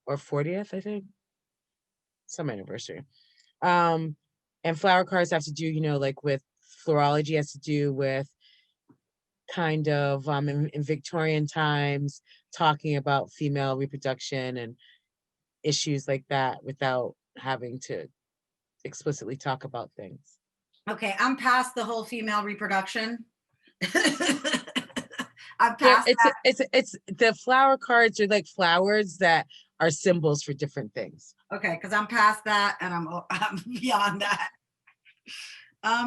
or 40th, I think, some anniversary. And flower cards have to do, like with florology, has to do with kind of in Victorian times, talking about female reproduction and issues like that without having to explicitly talk about things. Okay, I'm past the whole female reproduction. I'm past that. It's the flower cards are like flowers that are symbols for different things. Okay, because I'm past that and I'm beyond that.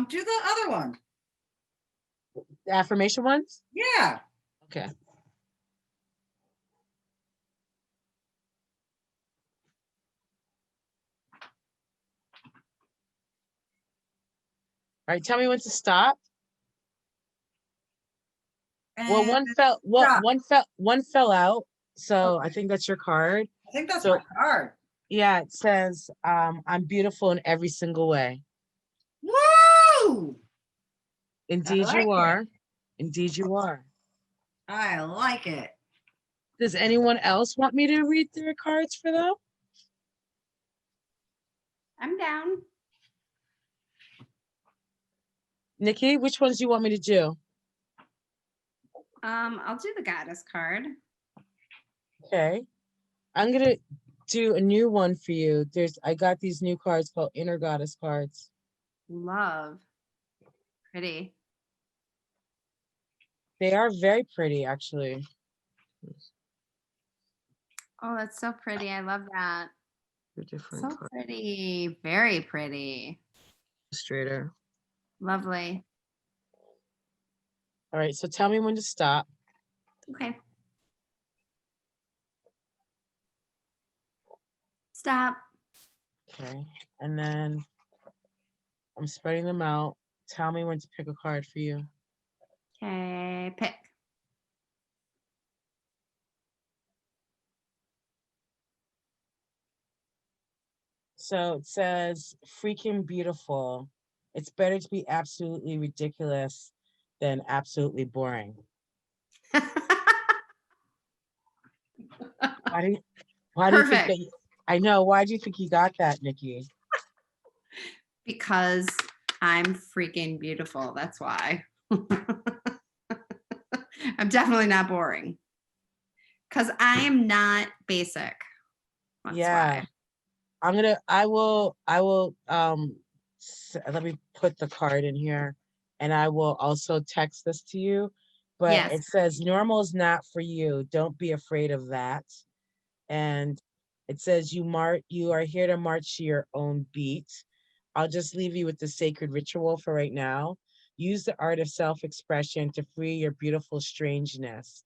Do the other one. The affirmation ones? Yeah. Okay. All right, tell me when to stop. Well, one fell out. So okay. I think that's your card. I think that's my card. Yeah, it says, I'm beautiful in every single way. Woo! Indeed you are. Indeed you are. I like it. Does anyone else want me to read their cards for them? I'm down. Nikki, which ones do you want me to do? I'll do the goddess card. Okay. I'm gonna do a new one for you. I got these new cards called Inner Goddess cards. Love. Pretty. They are very pretty, actually. Oh, that's so pretty. I love that. They're different So cards. pretty. Very pretty. Straighter. Lovely. All right, so tell me when to stop. Okay. Stop. Okay, and then I'm spreading them out. Tell me when to pick a card for you. Okay, pick. So it says, freaking beautiful. It's better to be absolutely ridiculous than absolutely boring. Why do you, why do you think Perfect. that? I know. Why do you think you got that, Nikki? Because I'm freaking beautiful. That's why. I'm definitely not boring. Because I am not basic. That's why. I will, let me put the card in here and I will also text this to you. But Yes. it says, normal is not for you. Don't be afraid of that. And it says, you are here to march to your own beat. I'll just leave you with the sacred ritual for right now. Use the art of self-expression to free your beautiful strangeness.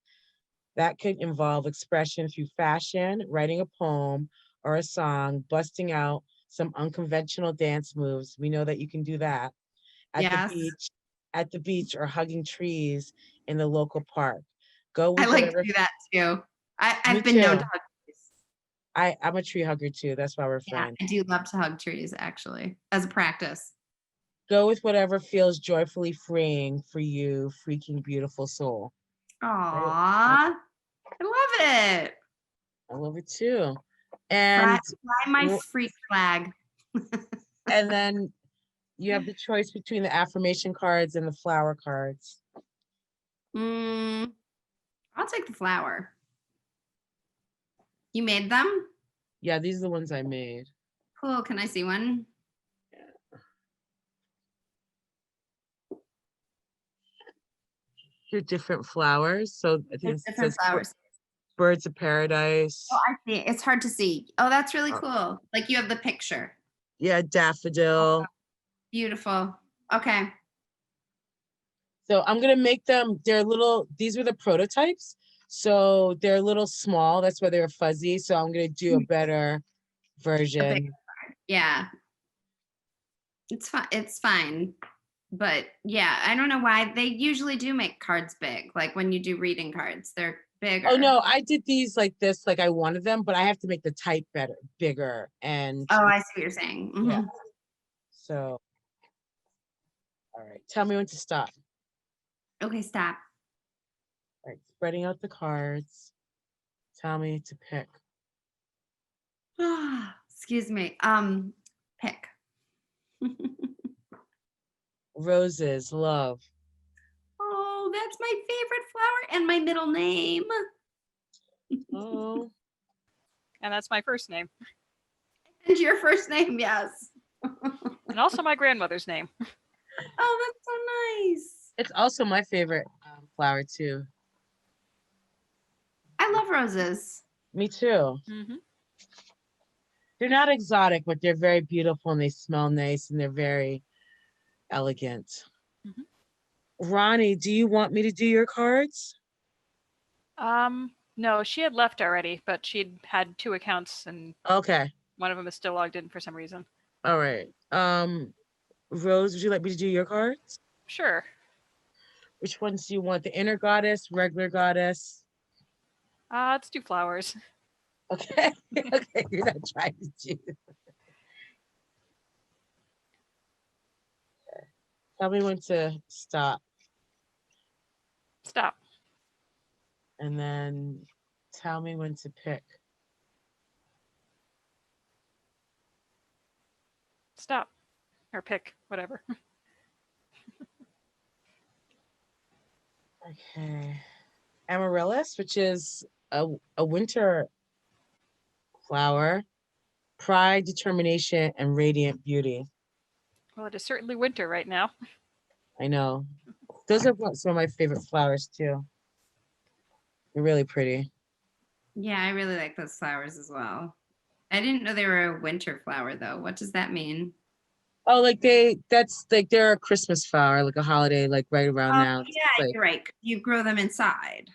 That could involve expression through fashion, writing a poem or a song, busting out some unconventional dance moves. We know that you can do that. Yes. At the beach, or hugging trees in the local park. Go with I like whatever. to do that too. Me I've been known too. to hug trees. I'm a tree hugger too. That's why we're Yeah, friends. I do love to hug trees actually, as a practice. Go with whatever feels joyfully freeing for you, freaking beautiful soul. Aww. I love it. I love it too. And fly my freak flag. and then you have the choice between the affirmation cards and the flower cards. I'll take the flower. You made them? Yeah, these are the ones I made. Cool. Can I see one? They're different flowers. So I think It's it different says flowers. birds of paradise. Oh, I see. It's hard to see. Oh, that's really cool. Like you have the picture. Yeah, daffodil. Beautiful. Okay. So I'm gonna make them, these were the prototypes. So they're a little small. That's why they're fuzzy. So I'm gonna do a better version. Yeah. It's fine. It's fine. But yeah, I don't know why they usually do make cards big. Like when you do reading cards, they're bigger. Oh no, I did these like this, like I wanted them, but I have to make the type bigger. And oh, I see what you're saying. yeah. So, all right, tell me when to stop. Okay, stop. All right, spreading out the cards. Tell me to pick. Excuse me. Pick. Roses, love. Oh, that's my favorite flower and my middle name. Oh. And that's my first name. And your first name, yes. And also my grandmother's name. Oh, that's so nice. It's also my favorite flower too. I love roses. Me too. Mm-hmm. They're not exotic, but they're very beautiful and they smell nice and they're very elegant. Mm-hmm. Ronnie, do you want me to do your cards? No, she had left already, but she'd had 2 accounts and okay. One of them is still logged in for some reason. All right. Rose, would you like me to do your cards? Sure. Which ones do you want? The inner goddess, regular goddess? Let's do flowers. Okay. Okay, you're not trying to do. Okay. Tell me when to stop. Stop. And then tell me when to pick. Stop. Or pick, whatever. Okay. Amaryllis, which is a winter flower. Pride, determination, and radiant beauty. Well, it is certainly winter right now. I know. Those are some of my favorite flowers too. They're really pretty. Yeah, I really like those flowers as well. I didn't know they were a winter flower though. What does that mean? Oh, like that's like they're a Christmas flower, like a holiday, like right around now. Yeah, like, you're right. You grow them inside.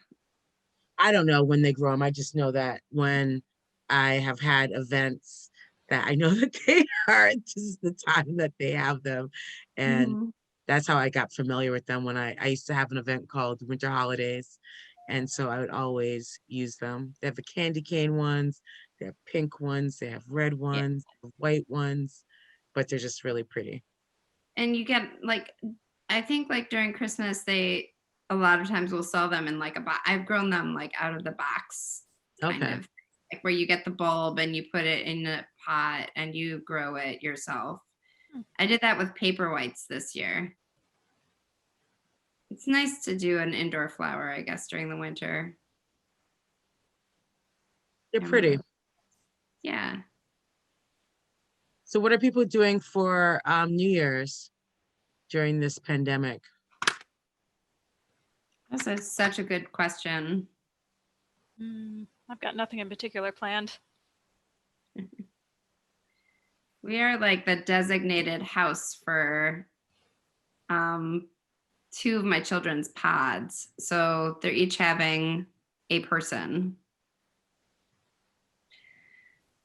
I don't know when they grow them. I just know that when I have had events that I know that they are, this is the time that they have them. And that's how I got familiar with them when I used to have an event called Winter Holidays. And so I would always use them. They have the candy cane ones, they have pink ones, they have red ones, they have white ones, but they're just really pretty. And you get like, I think like during Christmas, they a lot of times will sell them in like a box. I've grown them like out of the box, kind Okay. of like where you get the bulb and you put it in a pot and you grow it yourself. I did that with paper whites this year. It's nice to do an indoor flower, I guess, during the winter. They're pretty. Yeah. So what are people doing for New Year's during this pandemic? That's such a good question. I've got nothing in particular planned. We are like the designated house for 2 of my children's pods. So they're each having a person.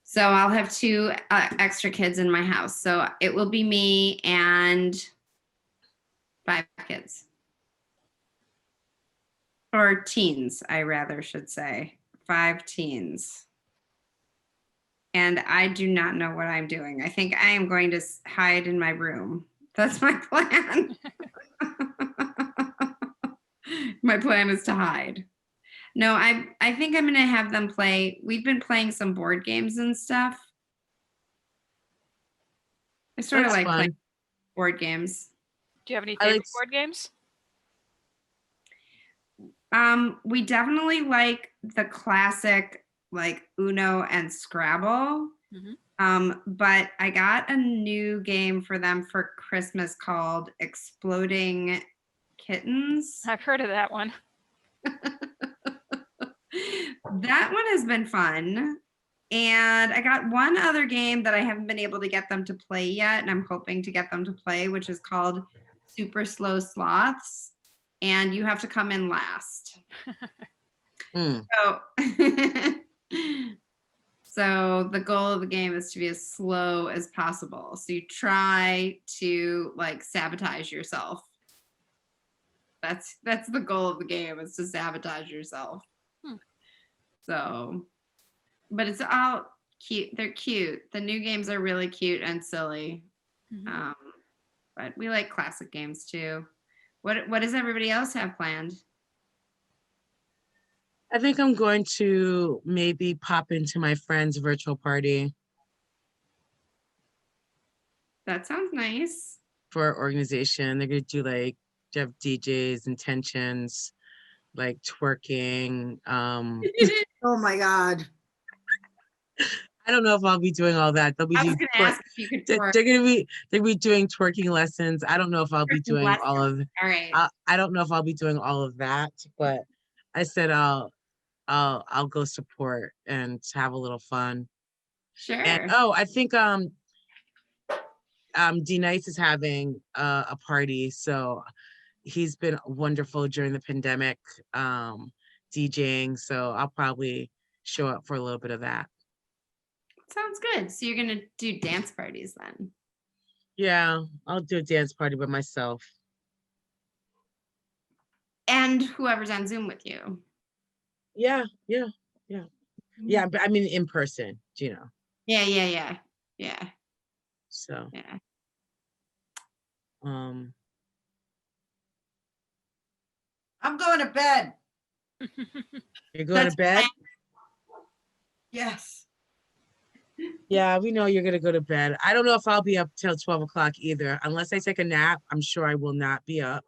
So I'll have 2 extra kids in my house. So it will be me and 5 kids. Or teens, I rather should say. 5 teens. And I do not know what I'm doing. I think I am going to hide in my room. That's my plan. My plan is to hide. No, I think I'm going to have them play. We've been playing some board games and stuff. I sort of That's like fun. playing board games. Do you have any I favorite like board games? We definitely like the classic like Uno and Scrabble. But I got a new game for them for Christmas called Exploding Kittens. I've heard of that one. That one has been fun. And I got one other game that I haven't been able to get them to play yet, and I'm hoping to get them to play, which is called Super Slow Sloths. And you have to come in last. So, so the goal of the game is to be as slow as possible. So you try to like sabotage yourself. That's the goal of the game, is to sabotage yourself. So, but it's all cute. They're cute. The new games are really cute and silly. But we like classic games too. What does everybody else have planned? I think I'm going to maybe pop into my friend's virtual party That sounds nice. for our organization. They're going to do like, they have DJs, intentions, like twerking. Oh my God. I don't know if I'll be doing all that. They'll be I was doing going to ask if you could they're twerk. gonna be doing twerking lessons. I don't know if I'll be doing all of. All right. I don't know if I'll be doing all of that, but I said I'll go support and have a little fun. Sure. And I think D Nice is having a party, so he's been wonderful during the pandemic, DJing. So I'll probably show up for a little bit of that. Sounds good. So you're gonna do dance parties then? Yeah, I'll do a dance party by myself. And whoever's on Zoom with you. Yeah. But I mean in person, you know. Yeah. So Yeah. I'm going to bed. You're going to bed? Yes. Yeah, we know you're gonna go to bed. I don't know if I'll be up till 12 o'clock either. Unless I take a nap, I'm sure I will not be up.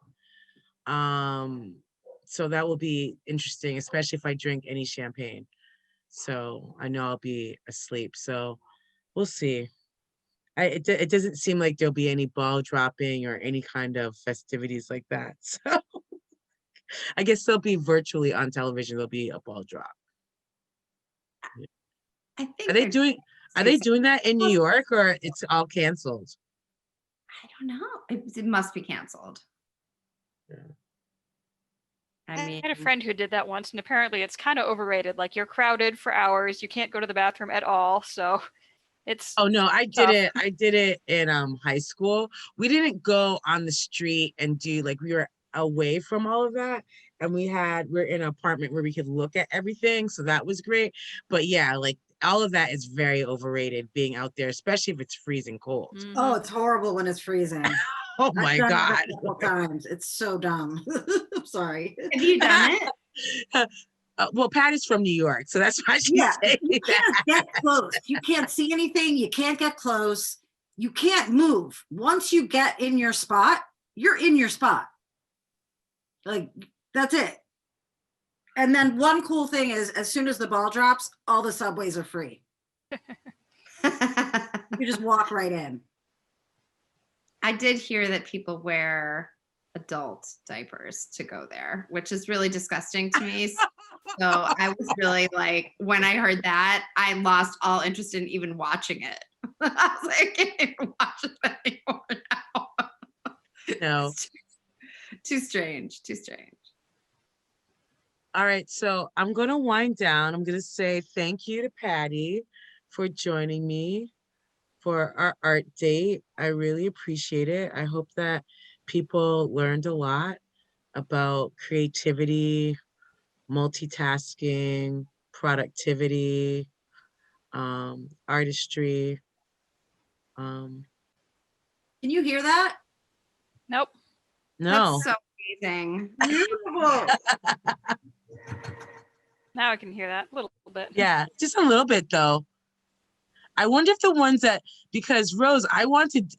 So that will be interesting, especially if I drink any champagne. So I know I'll be asleep. So we'll see. It doesn't seem like there'll be any ball dropping or any kind of festivities like that. So I guess they'll be virtually on television. There'll be a ball drop. I think Are they doing that in New York, or it's all canceled? I don't know. It must be canceled. Yeah. I had a friend who did that once, and apparently it's kind of overrated. Like, you're crowded for hours, you can't go to the bathroom at all. So it's Oh no, I tough. did it in high school. We didn't go on the street and do, like, we were away from all of that. and we're in an apartment where we could look at everything. So that was great. But yeah, like all of that is very overrated being out there, especially if it's freezing cold. Oh, it's horrible when it's freezing. Oh my I've done God. it a couple times. It's so dumb. I'm sorry. Have you done it? Well, Patty's from New York, so that's why she's Yeah, saying you can't that. get close. You can't see anything. You can't get close. You can't move. Once you get in your spot, you're in your spot. Like, that's it. And then one cool thing is, as soon as the ball drops, all the subways are free. You just walk right in. I did hear that people wear adult diapers to go there, which is really disgusting to me. So I was really like, when I heard that, I lost all interest in even watching it. I was like, I can't even watch it anymore now. No. Too strange, too strange. All right, so I'm going to wind down. I'm going to say thank you to Patti for joining me for our art date. I really appreciate it. I hope that people learned a lot about creativity, multitasking, productivity, artistry. Can you hear that? Nope. No. That's so amazing. Beautiful. Now I can hear that a little bit. Yeah, just a little bit though. I wonder if the ones that, because Rose, I wanted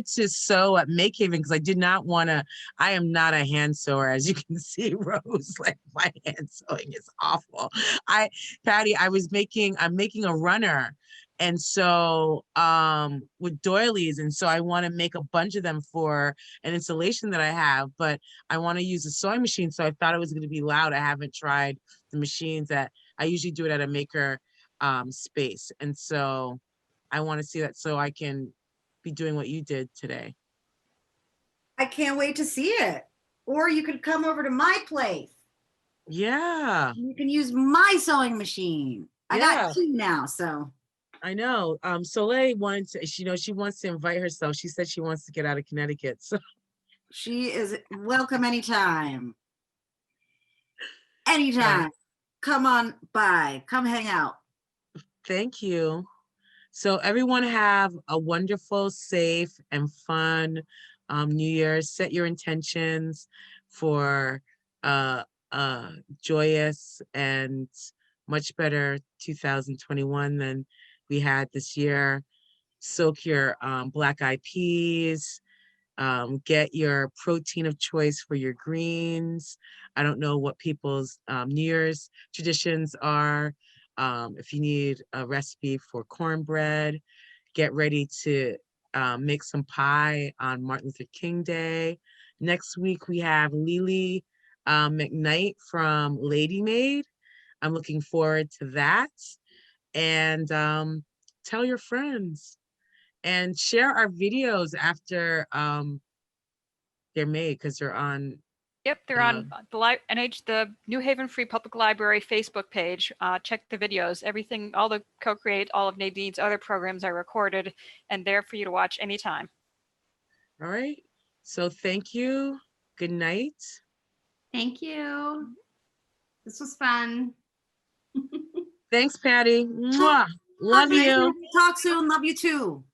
to sew at MakeHaven because I did not want to, I am not a hand sewer, as you can see, Rose, like my hand sewing is awful. Patti, I'm making a runner. And so with doilies, and so I want to make a bunch of them for an installation that I have, but I want to use a sewing machine. So I thought it was going to be loud. I haven't tried the machines that I usually do it at a maker space. And so I want to see that so I can be doing what you did today. I can't wait to see it. Or you could come over to my place. Yeah. You can use my sewing machine. I Yeah. got two now, so. I know. Soleil wanted to, she wants to invite herself. She said she wants to get out of Connecticut. So She is welcome anytime. Anytime. Come on by. Come hang out. thank you. So everyone have a wonderful, safe, and fun New Year's. Set your intentions for joyous and much better 2021 than we had this year. Soak your black-eyed peas. Get your protein of choice for your greens. I don't know what people's New Year's traditions are. If you need a recipe for cornbread, get ready to make some pie on Martin Luther King Day. Next week, we have Lily McKnight from Lady Maid. I'm looking forward to that. And tell your friends and share our videos after they're made, because they're on. Yep, they're on the New Haven Free Public Library Facebook page. Check the videos. Everything, all the Co-Create, all of Nadine's other programs are recorded and there for you to watch anytime. All right. So thank you. Good night. Thank you. This was fun. Thanks, Patti. Mwah. Love you. Talk soon. Love you too.